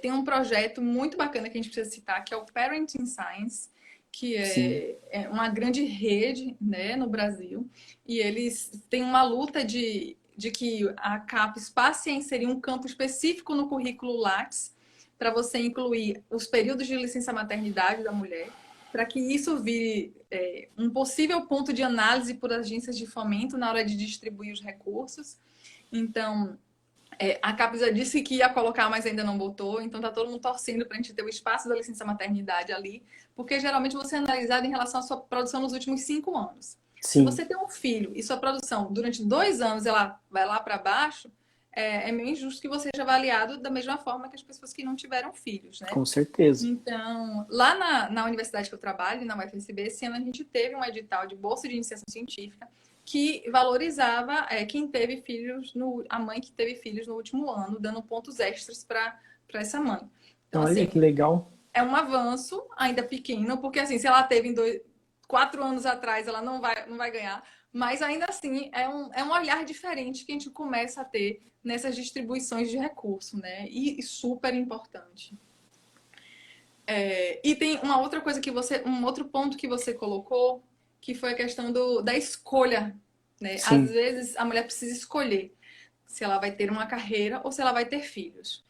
Tem um projeto muito bacana que a gente precisa citar, que é o Parenting Science, que Sim. é uma grande rede, né, no Brasil. E eles têm uma luta de que a CAPES passe a inserir um campo específico no currículo Lattes para você incluir os períodos de licença maternidade da mulher, para que isso vire um possível ponto de análise por agências de fomento na hora de distribuir os recursos. Então, a CAPES disse que ia colocar, mas ainda não botou, então tá todo mundo torcendo para a gente ter o espaço da licença maternidade ali, porque geralmente você é analisado em relação à sua produção nos últimos 5 anos. Se Sim. você tem um filho e sua produção durante 2 anos ela vai lá para baixo, é meio injusto que você seja avaliado da mesma forma que as pessoas que não tiveram filhos, né? Com certeza. Então, lá na universidade que eu trabalho, na UFSB, esse ano a gente teve um edital de bolsa de iniciação científica que valorizava quem teve filhos, a mãe que teve filhos no último ano, dando pontos extras para essa mãe. Então, Olha assim, que legal. é um avanço ainda pequeno, porque assim, se ela teve 4 anos atrás, ela não vai ganhar, mas ainda assim é um olhar diferente que a gente começa a ter nessas distribuições de recurso, né? E super importante. E tem uma outra coisa um outro ponto que você colocou, que foi a questão da escolha, né? Às Sim. vezes a mulher precisa escolher se ela vai ter uma carreira ou se ela vai ter filhos.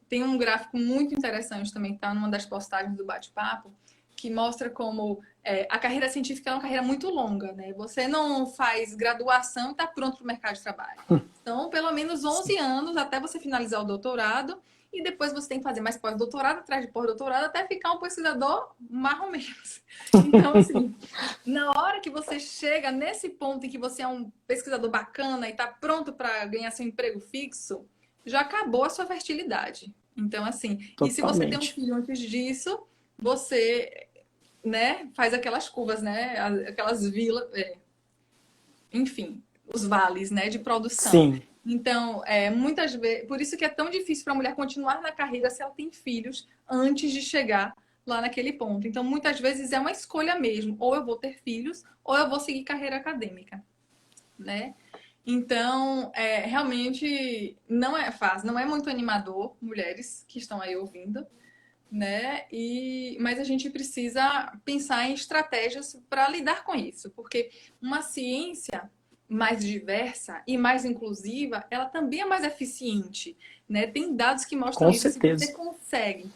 Tem um gráfico muito interessante também, que está numa das postagens do bate-papo, que mostra como a carreira científica é uma carreira muito longa, né? Você não faz graduação e está pronto para o mercado de trabalho. Então, pelo menos 11 Sim. anos até você finalizar o doutorado e depois você tem que fazer mais pós-doutorado, atrás de pós-doutorado, até ficar um pesquisador mais ou menos. Então, assim, na hora que você chega nesse ponto em que você é um pesquisador bacana e está pronto para ganhar seu emprego fixo, já acabou a sua fertilidade. Então, assim, e se você tem um Totalmente. filho antes disso, você, né, faz aquelas curvas, né, aquelas vilas, enfim, os vales, né, de produção. Sim. Então, muitas vezes, por isso que é tão difícil para a mulher continuar na carreira se ela tem filhos antes de chegar lá naquele ponto. Então, muitas vezes é uma escolha mesmo, ou eu vou ter filhos, ou eu vou seguir carreira acadêmica, né? Então, realmente não é fácil, não é muito animador, mulheres que estão aí ouvindo, né? Mas a gente precisa pensar em estratégias para lidar com isso, porque uma ciência mais diversa e mais inclusiva, ela também é mais eficiente, né? Tem dados que mostram Com isso. Se você certeza. consegue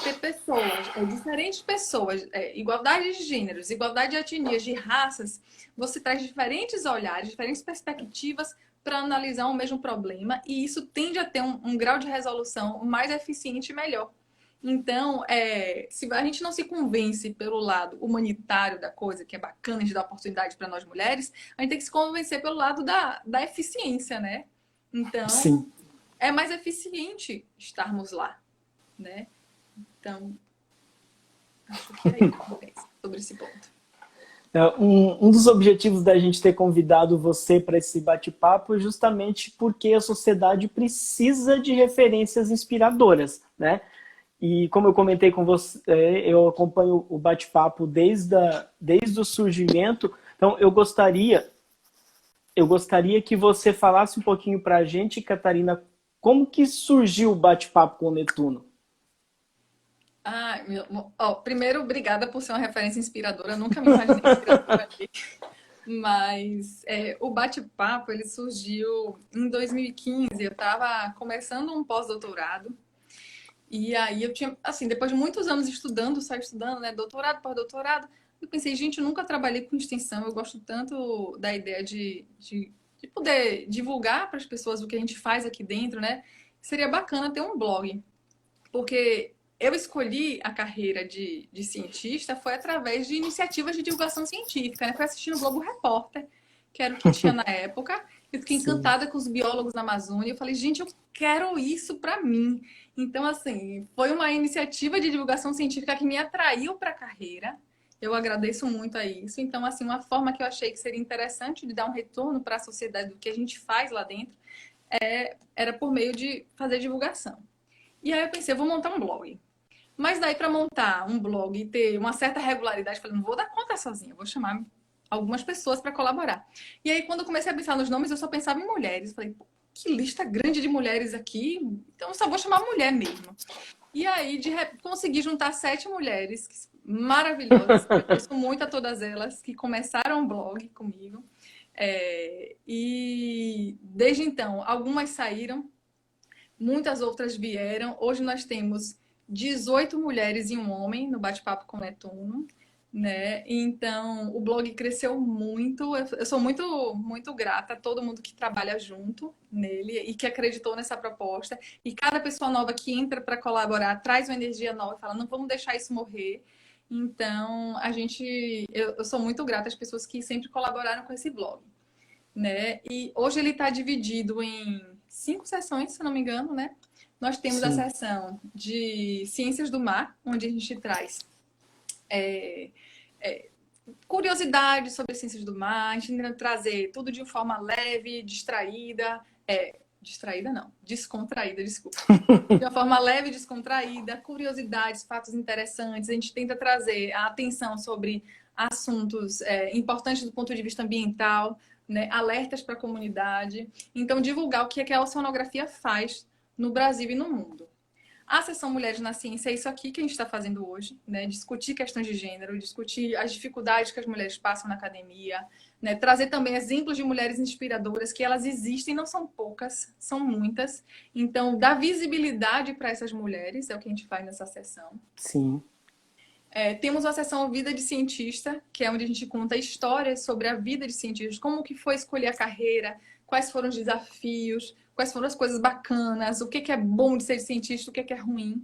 ter pessoas, diferentes pessoas, igualdade de gêneros, igualdade de etnias, de raças, você traz diferentes olhares, diferentes perspectivas para analisar o mesmo problema e isso tende a ter um grau de resolução mais eficiente e melhor. Então, se a gente não se convence pelo lado humanitário da coisa, que é bacana de dar oportunidade para nós mulheres, a gente tem que se convencer pelo lado da eficiência, né? Então, Sim. é mais eficiente estarmos lá, né? Então, acho que é isso sobre esse ponto. Um dos objetivos da gente ter convidado você para esse bate-papo é justamente porque a sociedade precisa de referências inspiradoras, né? E como eu comentei com você, eu acompanho o bate-papo desde o surgimento. Então, eu gostaria que você falasse um pouquinho para a gente, Catarina, como que surgiu o bate-papo com o Netuno? Primeiro, obrigada por ser uma referência inspiradora. Eu nunca me imaginei inspiradora aqui. Mas o bate-papo ele surgiu em 2015. Eu estava começando um pós-doutorado E aí eu tinha, assim, depois de muitos anos estudando, só estudando, né, doutorado, pós-doutorado, eu pensei, gente, eu nunca trabalhei com extensão, eu gosto tanto da ideia de poder divulgar para as pessoas o que a gente faz aqui dentro, né? Seria bacana ter um blog, porque eu escolhi a carreira de cientista foi através de iniciativas de divulgação científica, né? Foi assistindo o Globo Repórter, que era o que tinha na época. Eu fiquei Sim. encantada com os biólogos da Amazônia. Eu falei, gente, eu quero isso para mim. Então, assim, foi uma iniciativa de divulgação científica que me atraiu para a carreira. Eu agradeço muito a isso. Então, assim, uma forma que eu achei que seria interessante de dar um retorno para a sociedade do que a gente faz lá dentro era por meio de fazer divulgação. E aí eu pensei, eu vou montar um blog. Mas daí para montar um blog e ter uma certa regularidade, eu falei, não vou dar conta sozinha, vou chamar algumas pessoas para colaborar. E aí quando eu comecei a pensar nos nomes, eu só pensava em mulheres. Eu falei, que lista grande de mulheres aqui, então eu só vou chamar mulher mesmo. E aí consegui juntar 7 mulheres maravilhosas. Agradeço muito a todas elas que começaram o blog comigo. E desde então, algumas saíram, muitas outras vieram. Hoje nós temos 18 mulheres e um homem no Bate-Papo com Netuno, né? Então, o blog cresceu muito. Eu sou muito grata a todo mundo que trabalha junto nele e que acreditou nessa proposta. E cada pessoa nova que entra para colaborar traz uma energia nova e fala: não vamos deixar isso morrer. Então, eu sou muito grata às pessoas que sempre colaboraram com esse blog, né? E hoje ele está dividido em 5 sessões, se não me engano, né? Nós temos a Sim. sessão de Ciências do Mar, onde a gente traz curiosidades sobre as ciências do mar, a gente tenta trazer tudo de forma leve, distraída, distraída não, descontraída, desculpa. De uma forma leve, descontraída, curiosidades, fatos interessantes, a gente tenta trazer a atenção sobre assuntos importantes do ponto de vista ambiental, né, alertas para a comunidade. Então, divulgar o que é que a oceanografia faz no Brasil e no mundo. A sessão Mulheres na Ciência é isso aqui que a gente está fazendo hoje, né? Discutir questões de gênero, discutir as dificuldades que as mulheres passam na academia, né? Trazer também exemplos de mulheres inspiradoras, que elas existem, não são poucas, são muitas. Então, dar visibilidade para essas mulheres é o que a gente faz nessa sessão. Sim. Temos uma sessão Vida de Cientista, que é onde a gente conta histórias sobre a vida de cientistas, como que foi escolher a carreira, quais foram os desafios, quais foram as coisas bacanas, o que é bom de ser cientista, o que é ruim.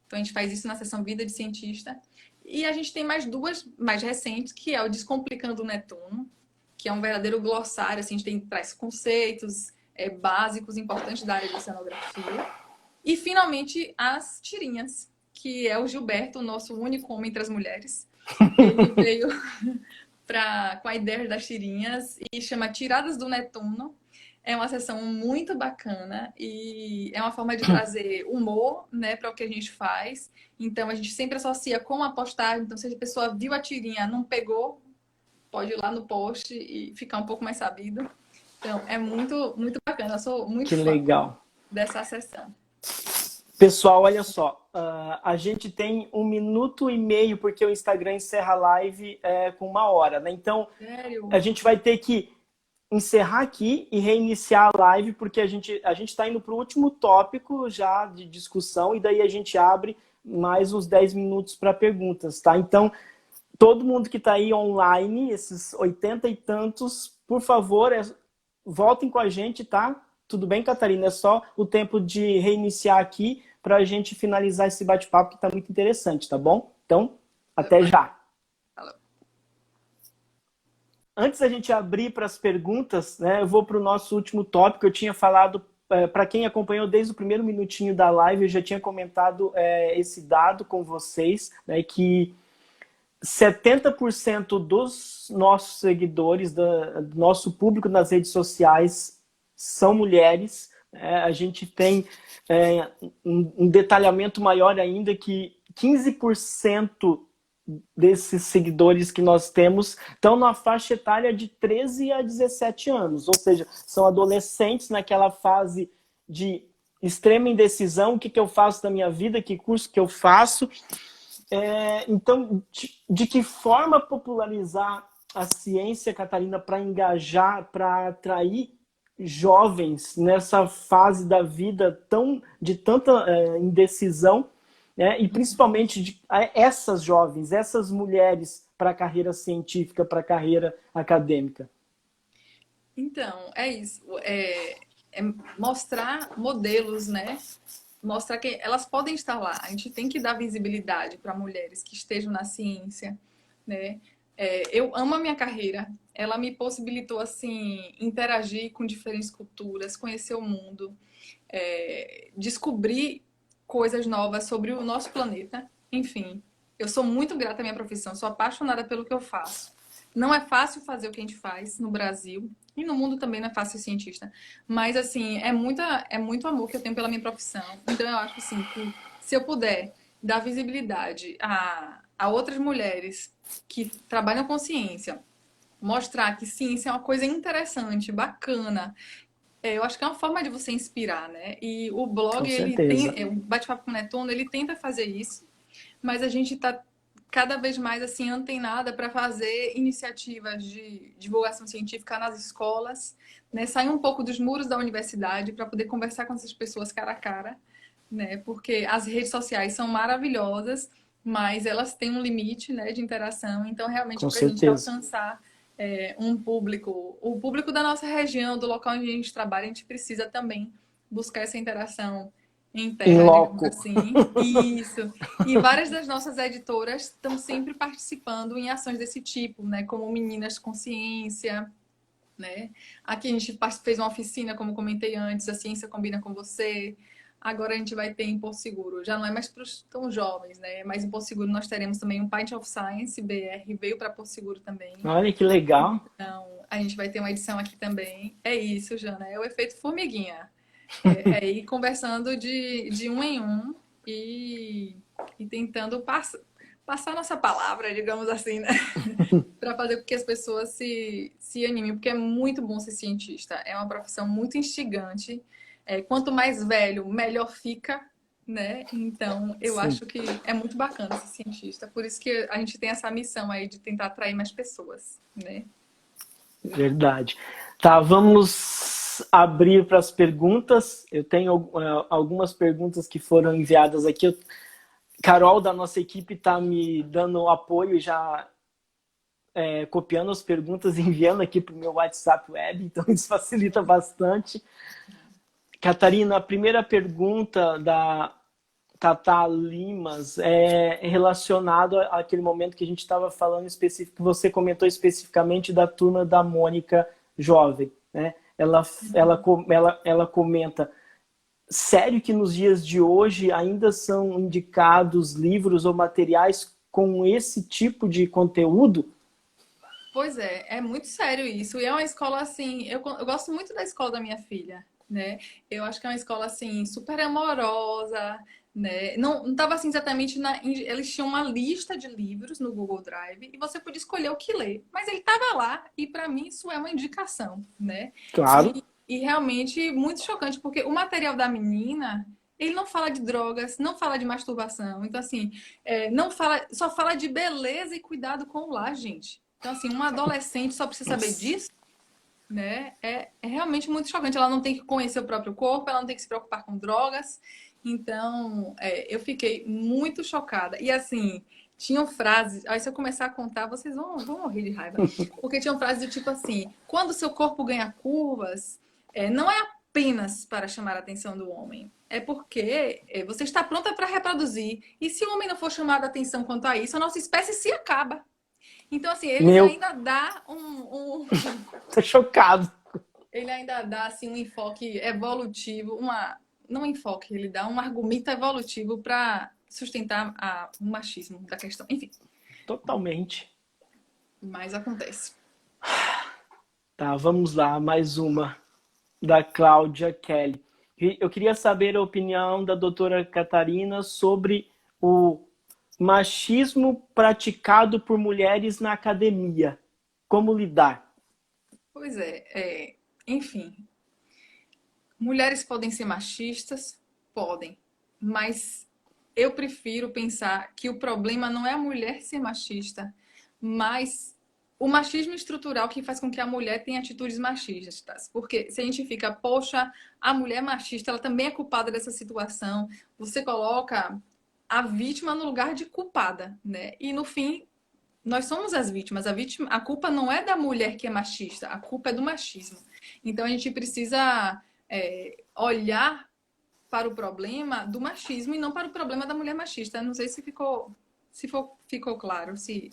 Então a gente faz isso na sessão Vida de Cientista. E a gente tem mais duas mais recentes, que é o Descomplicando o Netuno, que é um verdadeiro glossário, assim, a gente traz conceitos básicos, importantes da área de oceanografia. E finalmente as tirinhas, que é o Gilberto, o nosso único homem entre as mulheres. Ele veio com a ideia das tirinhas e chama Tiradas do Netuno. É uma sessão muito bacana e é uma forma de trazer humor, né, para o que a gente faz. Então a gente sempre associa com a postagem. Então, se a pessoa viu a tirinha, não pegou, pode ir lá no post e ficar um pouco mais sabido. Então é muito bacana. Eu sou muito Que fã legal. dessa sessão. Pessoal, olha só, a gente tem 1 minuto e meio, porque o Instagram encerra a live com 1 hora, né? Então, Sério? a gente vai ter que encerrar aqui e reiniciar a live, porque a gente está indo para o último tópico já de discussão, e daí a gente abre mais uns 10 minutos para perguntas, tá? Então, todo mundo que está aí online, esses 80 e tantos, por favor, voltem com a gente, tá? Tudo bem, Catarina? É só o tempo de reiniciar aqui para a gente finalizar esse bate-papo que está muito interessante, tá bom? Então, até já. Falou. Antes da gente abrir para as perguntas, né, eu vou para o nosso último tópico. Eu tinha falado, para quem acompanhou desde o primeiro minutinho da live, eu já tinha comentado esse dado com vocês, né, que 70% dos nossos seguidores, do nosso público nas redes sociais são mulheres. A gente tem um detalhamento maior ainda, que 15% desses seguidores que nós temos estão na faixa etária de 13 a 17 anos, ou seja, são adolescentes naquela fase de extrema indecisão: o que eu faço da minha vida, que curso que eu faço. Então, de que forma popularizar a ciência, Catarina, para engajar, para atrair jovens nessa fase da vida de tanta indecisão, né? E principalmente essas jovens, essas mulheres para a carreira científica, para a carreira acadêmica? Então, é isso. É mostrar modelos, né? Mostrar que elas podem estar lá. A gente tem que dar visibilidade para mulheres que estejam na ciência, né? Eu amo a minha carreira. Ela me possibilitou, assim, interagir com diferentes culturas, conhecer o mundo, descobrir coisas novas sobre o nosso planeta. Enfim, eu sou muito grata à minha profissão, sou apaixonada pelo que eu faço. Não é fácil fazer o que a gente faz no Brasil e no mundo também não é fácil ser cientista, mas assim, é muito amor que eu tenho pela minha profissão. Então eu acho assim, que se eu puder dar visibilidade a outras mulheres que trabalham com ciência, mostrar que ciência é uma coisa interessante, bacana, eu acho que é uma forma de você inspirar, né? E o Com blog, certeza. o Bate-Papo com Netuno, ele tenta fazer isso, mas a gente está cada vez mais assim antenada para fazer iniciativas de divulgação científica nas escolas, né? Sair um pouco dos muros da universidade para poder conversar com essas pessoas cara a cara, né? Porque as redes sociais são maravilhosas, mas elas têm um limite, né, de interação. Então, realmente, Com para a gente certeza. alcançar um público, o público da nossa região, do local onde a gente trabalha, a gente precisa também buscar essa interação Em interna, digamos loco. assim. Isso. E várias das nossas editoras estão sempre participando em ações desse tipo, né? Como Meninas Consciência, né? Aqui a gente fez uma oficina, como comentei antes, a ciência combina com você. Agora a gente vai ter em Porto Seguro. Já não é mais para os tão jovens, né? Mas em Porto Seguro nós teremos também um Pint of Science, BR, veio para Porto Seguro também. Olha que legal. Então, a gente vai ter uma edição aqui também. É isso, Jana, é o efeito formiguinha. É ir conversando de um em um e, e tentando passar nossa palavra, digamos assim, né? Para fazer com que as pessoas se animem, porque é muito bom ser cientista. É uma profissão muito instigante. Quanto mais velho, melhor fica, né? Então, eu Sim, acho que é muito bacana ser cientista. Por isso que a gente tem essa missão aí de tentar atrair mais pessoas, né? verdade. Tá, vamos abrir para as perguntas. Eu tenho algumas perguntas que foram enviadas aqui. Carol, da nossa equipe, está me dando apoio e já copiando as perguntas e enviando aqui para o meu WhatsApp web, então isso facilita bastante. Catarina, a primeira pergunta da Tata Limas é relacionado àquele momento que a gente estava falando específico, que você comentou especificamente da turma da Mônica jovem, né? Ela comenta, sério que nos dias de hoje ainda são indicados livros ou materiais com esse tipo de conteúdo? Pois é muito sério isso. E é uma escola assim, eu gosto muito da escola da minha filha, né? Eu acho que é uma escola assim super amorosa, né? Não estava assim exatamente eles tinham uma lista de livros no Google Drive e você podia escolher o que ler, mas ele estava lá e para mim isso é uma indicação, né? Claro. E realmente muito chocante porque o material da menina ele não fala de drogas, não fala de masturbação. Então, assim, não fala, só fala de beleza e cuidado com o lar, gente. Então, assim, uma adolescente só precisa saber Nossa. disso, né? É realmente muito chocante. Ela não tem que conhecer o próprio corpo, ela não tem que se preocupar com drogas. Então, eu fiquei muito chocada. E, assim, tinham frases. Aí, se eu começar a contar, vocês vão morrer de raiva. Porque tinham frases do tipo assim: quando o seu corpo ganha curvas, não é apenas para chamar a atenção do homem. É porque você está pronta para reproduzir. E se o homem não for chamado a atenção quanto a isso, a nossa espécie se acaba. Então, assim, eles Meu, ainda dá um tô chocado. ele ainda dá assim um enfoque evolutivo, não um enfoque, ele dá um argumento evolutivo para sustentar o machismo da questão. Enfim, Totalmente. mas acontece. Tá, vamos lá, mais uma da Cláudia Kelly. Eu queria saber a opinião da doutora Catarina sobre o machismo praticado por mulheres na academia. Como lidar? Pois enfim, mulheres podem ser machistas? Podem, mas eu prefiro pensar que o problema não é a mulher ser machista, mas o machismo estrutural que faz com que a mulher tenha atitudes machistas. Porque se a gente fica, poxa, a mulher machista, ela também é culpada dessa situação. Você coloca a vítima no lugar de culpada, né? E no fim, nós somos as vítimas. A culpa não é da mulher que é machista, a culpa é do machismo. Então a gente precisa olhar para o problema do machismo e não para o problema da mulher machista. Não sei se ficou claro, se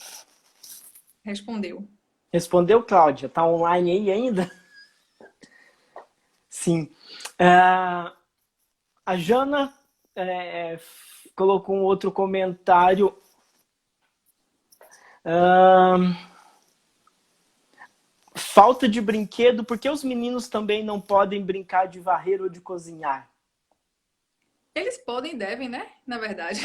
respondeu. Respondeu, Cláudia. Tá online aí ainda? Sim. A Jana colocou um outro comentário. Falta de brinquedo, por que os meninos também não podem brincar de varrer ou de cozinhar? Eles podem e devem, né? Na verdade.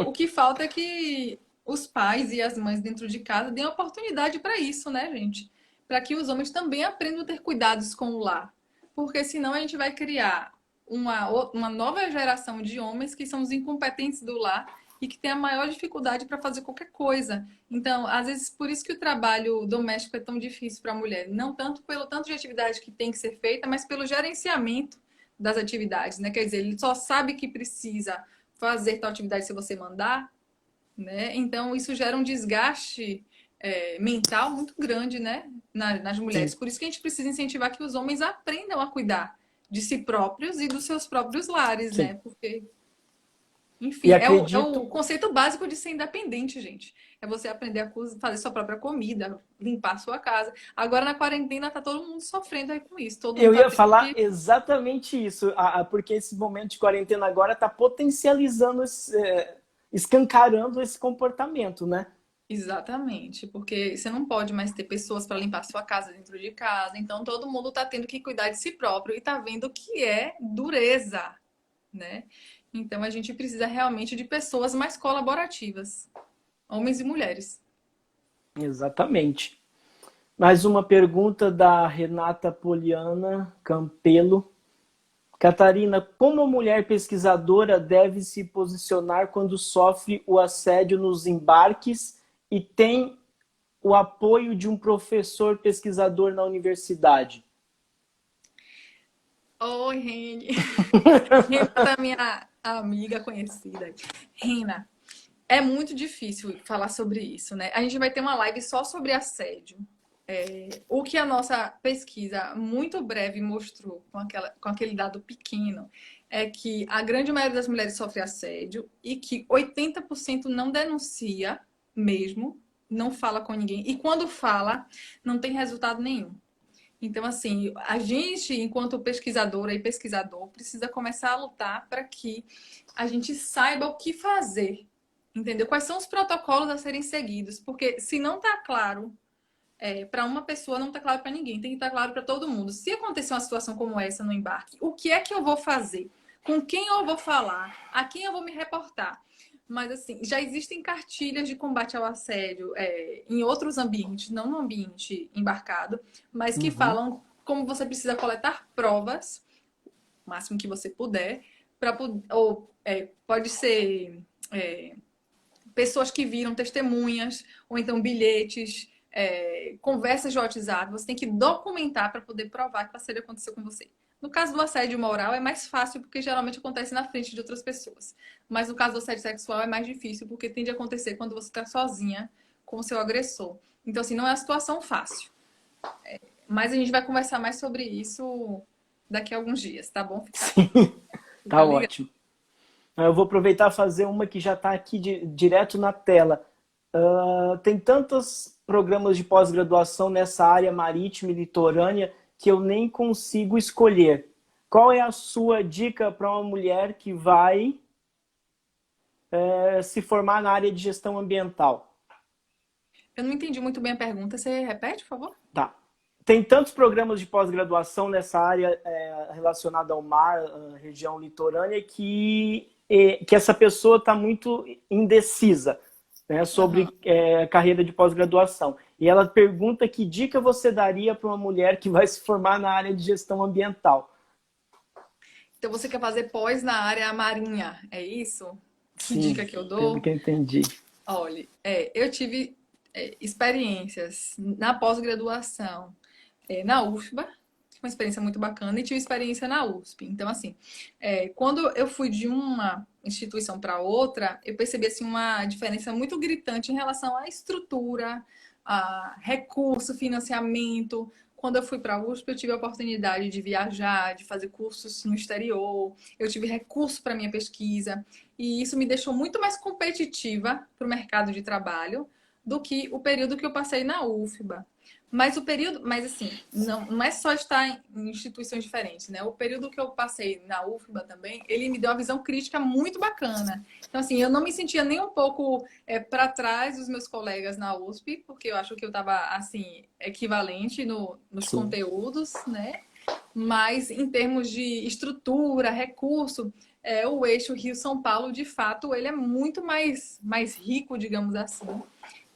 O que falta é que os pais e as mães dentro de casa deem oportunidade para isso, né, gente? Para que os homens também aprendam a ter cuidados com o lar. Porque senão a gente vai criar uma nova geração de homens que são os incompetentes do lar e que tem a maior dificuldade para fazer qualquer coisa. Então, às vezes, por isso que o trabalho doméstico é tão difícil para a mulher. Não tanto pelo tanto de atividade que tem que ser feita, mas pelo gerenciamento das atividades, né? Quer dizer, ele só sabe que precisa fazer tal atividade se você mandar, né? Então, isso gera um desgaste mental muito grande, né? Nas mulheres. Sim. Por isso que a gente precisa incentivar que os homens aprendam a cuidar de si próprios e dos seus próprios lares, Sim. né? Porque, E enfim, é o acredito. conceito básico de ser independente, gente. É você aprender a fazer sua própria comida, limpar a sua casa. Agora, na quarentena, tá todo mundo sofrendo aí com isso. Todo mundo Eu tá ia tendo falar que... exatamente isso, porque esse momento de quarentena agora está potencializando, escancarando esse comportamento, né? Exatamente, porque você não pode mais ter pessoas para limpar a sua casa dentro de casa. Então, todo mundo tá tendo que cuidar de si próprio e tá vendo que é dureza, né? Então, a gente precisa realmente de pessoas mais colaborativas, homens e mulheres. Exatamente. Mais uma pergunta da Renata Poliana Campelo. Catarina, como a mulher pesquisadora deve se posicionar quando sofre o assédio nos embarques e tem o apoio de um professor pesquisador na universidade? Oi, Reni. Rena da minha amiga conhecida. Rena, é muito difícil falar sobre isso, né? A gente vai ter uma live só sobre assédio. O que a nossa pesquisa muito breve mostrou com aquele dado pequeno é que a grande maioria das mulheres sofre assédio e que 80% não denuncia mesmo, não fala com ninguém. E quando fala, não tem resultado nenhum. Então, assim, a gente, enquanto pesquisadora e pesquisador, precisa começar a lutar para que a gente saiba o que fazer, entendeu? Quais são os protocolos a serem seguidos, porque se não está claro para uma pessoa, não está claro para ninguém, tem que estar claro para todo mundo. Se acontecer uma situação como essa no embarque, o que é que eu vou fazer? Com quem eu vou falar? A quem eu vou me reportar? Mas, assim, já existem cartilhas de combate ao assédio em outros ambientes, não no ambiente embarcado, mas que Uhum. falam como você precisa coletar provas, o máximo que você puder, pode ser pessoas que viram testemunhas, ou então bilhetes, conversas de WhatsApp. Você tem que documentar para poder provar que o assédio aconteceu com você. No caso do assédio moral é mais fácil porque geralmente acontece na frente de outras pessoas. Mas no caso do assédio sexual é mais difícil porque tende a acontecer quando você está sozinha com o seu agressor. Então, assim, não é uma situação fácil. Mas a gente vai conversar mais sobre isso daqui a alguns dias, tá bom? Sim, Fica tá ligado. ótimo. Eu vou aproveitar e fazer uma que já está aqui direto na tela. Tem tantos programas de pós-graduação nessa área marítima e litorânea que eu nem consigo escolher. Qual é a sua dica para uma mulher que vai se formar na área de gestão ambiental? Eu não entendi muito bem a pergunta. Você repete, por favor? Tá. Tem tantos programas de pós-graduação nessa área relacionada ao mar, região litorânea, que essa pessoa está muito indecisa, né, Aham. sobre carreira de pós-graduação. E ela pergunta que dica você daria para uma mulher que vai se formar na área de gestão ambiental. Então você quer fazer pós na área marinha, é isso? Que Sim, dica que eu pelo dou? que eu entendi. Olha, eu tive. experiências na pós-graduação, na UFBA, uma experiência muito bacana, e tive experiência na USP. Então, assim, quando eu fui de uma instituição para outra, eu percebi assim, uma diferença muito gritante em relação à estrutura, a recurso, financiamento. Quando eu fui para a USP, eu tive a oportunidade de viajar, de fazer cursos no exterior, eu tive recurso para minha pesquisa, e isso me deixou muito mais competitiva para o mercado de trabalho do que o período que eu passei na UFBA. Mas o período, mas assim, não é só estar em instituições diferentes, né? O período que eu passei na UFBA também, ele me deu uma visão crítica muito bacana. Então, assim, eu não me sentia nem um pouco para trás dos meus colegas na USP, porque eu acho que eu estava, assim, equivalente nos Sim, conteúdos, né? Mas em termos de estrutura, recurso, o eixo Rio-São Paulo, de fato, ele é muito mais rico, digamos assim. sim.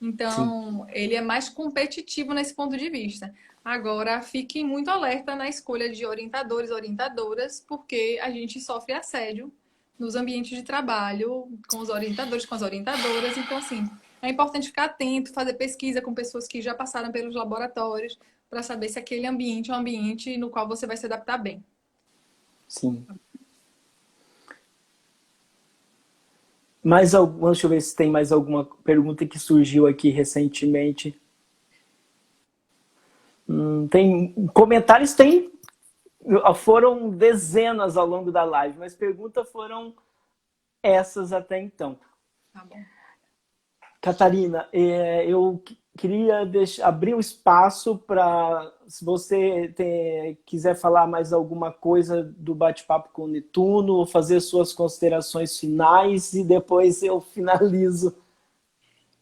Então, ele é mais competitivo nesse ponto de vista. Agora, fique muito alerta na escolha de orientadores, orientadoras, porque a gente sofre assédio nos ambientes de trabalho, com os orientadores, com as orientadoras. Então, assim, é importante ficar atento, fazer pesquisa com pessoas que já passaram pelos laboratórios, para saber se aquele ambiente é um ambiente no qual você vai se adaptar bem. Sim. Mais alguma, deixa eu ver se tem mais alguma pergunta que surgiu aqui recentemente. Tem comentários, foram dezenas ao longo da live, mas perguntas foram essas até então. Tá bom. Catarina, eu queria abrir um espaço para, se você quiser falar mais alguma coisa do bate-papo com o Netuno, ou fazer suas considerações finais e depois eu finalizo.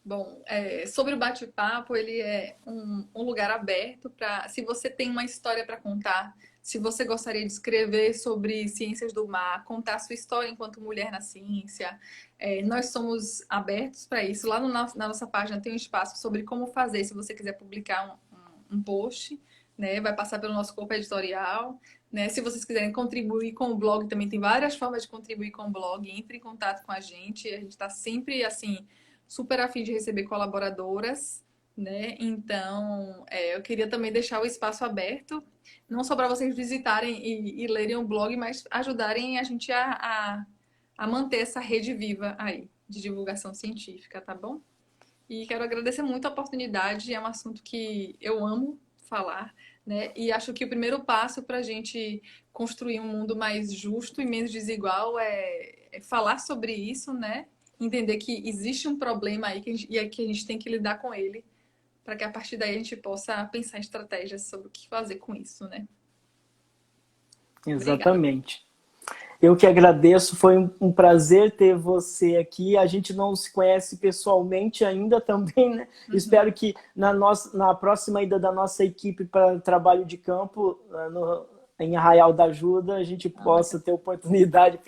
Bom, sobre o bate-papo, ele é um lugar aberto para, se você tem uma história para contar, se você gostaria de escrever sobre ciências do mar, contar a sua história enquanto mulher na ciência, nós somos abertos para isso. Lá na nossa página tem um espaço sobre como fazer, se você quiser publicar um post, né? Vai passar pelo nosso corpo editorial. Né? Se vocês quiserem contribuir com o blog, também tem várias formas de contribuir com o blog. Entre em contato com a gente gente está sempre, assim, super afim de receber colaboradoras, né? Então, eu queria também deixar o espaço aberto, não só para vocês visitarem e lerem o blog, mas ajudarem a gente a manter essa rede viva aí de divulgação científica, tá bom? E quero agradecer muito a oportunidade, é um assunto que eu amo falar, né? E acho que o primeiro passo para a gente construir um mundo mais justo e menos desigual é falar sobre isso, né? Entender que existe um problema aí que a gente tem que lidar com ele, para que a partir daí a gente possa pensar em estratégias sobre o que fazer com isso, né? Obrigada. Exatamente. Eu que agradeço, foi um prazer ter você aqui. A gente não se conhece pessoalmente ainda também, né? Uhum. Espero que na próxima ida da nossa equipe para trabalho de campo, em Arraial da Ajuda, a gente possa ter oportunidade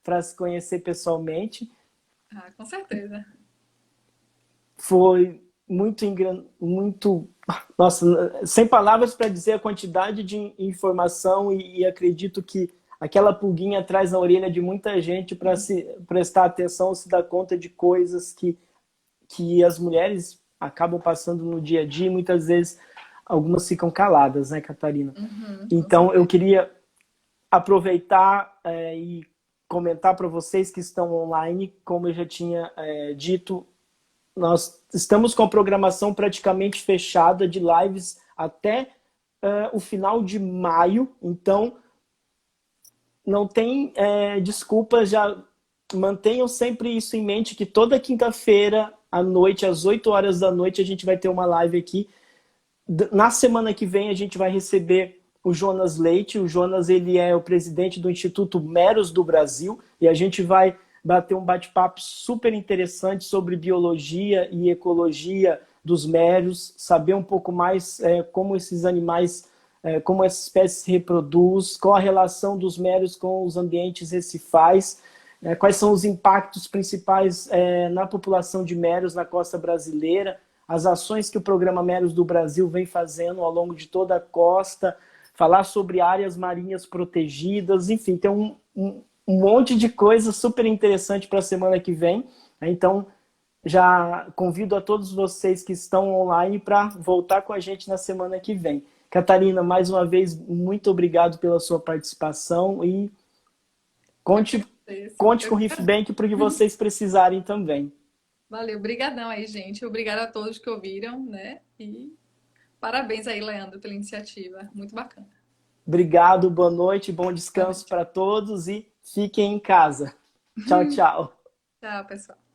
para se conhecer pessoalmente. Com certeza. Foi muito, nossa, sem palavras para dizer a quantidade de informação e acredito que aquela pulguinha atrás na orelha de muita gente para se prestar atenção, se dar conta de coisas que as mulheres acabam passando no dia a dia e muitas vezes algumas ficam caladas, né, Catarina? Então, eu queria aproveitar e comentar para vocês que estão online, como eu já tinha dito, nós estamos com a programação praticamente fechada de lives até o final de maio, então não tem desculpa, já mantenham sempre isso em mente, que toda quinta-feira à noite, às 8 horas da noite, a gente vai ter uma live aqui. Na semana que vem a gente vai receber o Jonas Leite. O Jonas, ele é o presidente do Instituto Meros do Brasil e a gente vai bater um bate-papo super interessante sobre biologia e ecologia dos meros, saber um pouco mais como esses animais, como essa espécie se reproduz, qual a relação dos meros com os ambientes recifais, quais são os impactos principais na população de meros na costa brasileira, as ações que o Programa Meros do Brasil vem fazendo ao longo de toda a costa, falar sobre áreas marinhas protegidas, enfim, tem um monte de coisa super interessante para a semana que vem. Então, Já convido a todos vocês que estão online para voltar com a gente na semana que vem. Catarina, mais uma vez, muito obrigado pela sua participação e Eu que conte, agradeço. conte com o RIFBank para o que vocês precisarem também. Valeu, brigadão aí, gente. Obrigada a todos que ouviram, né? E parabéns aí, Leandro, pela iniciativa. Muito bacana. Obrigado, boa noite, bom Boa descanso noite. para todos e fiquem em casa. Tchau, tchau. Tchau, pessoal.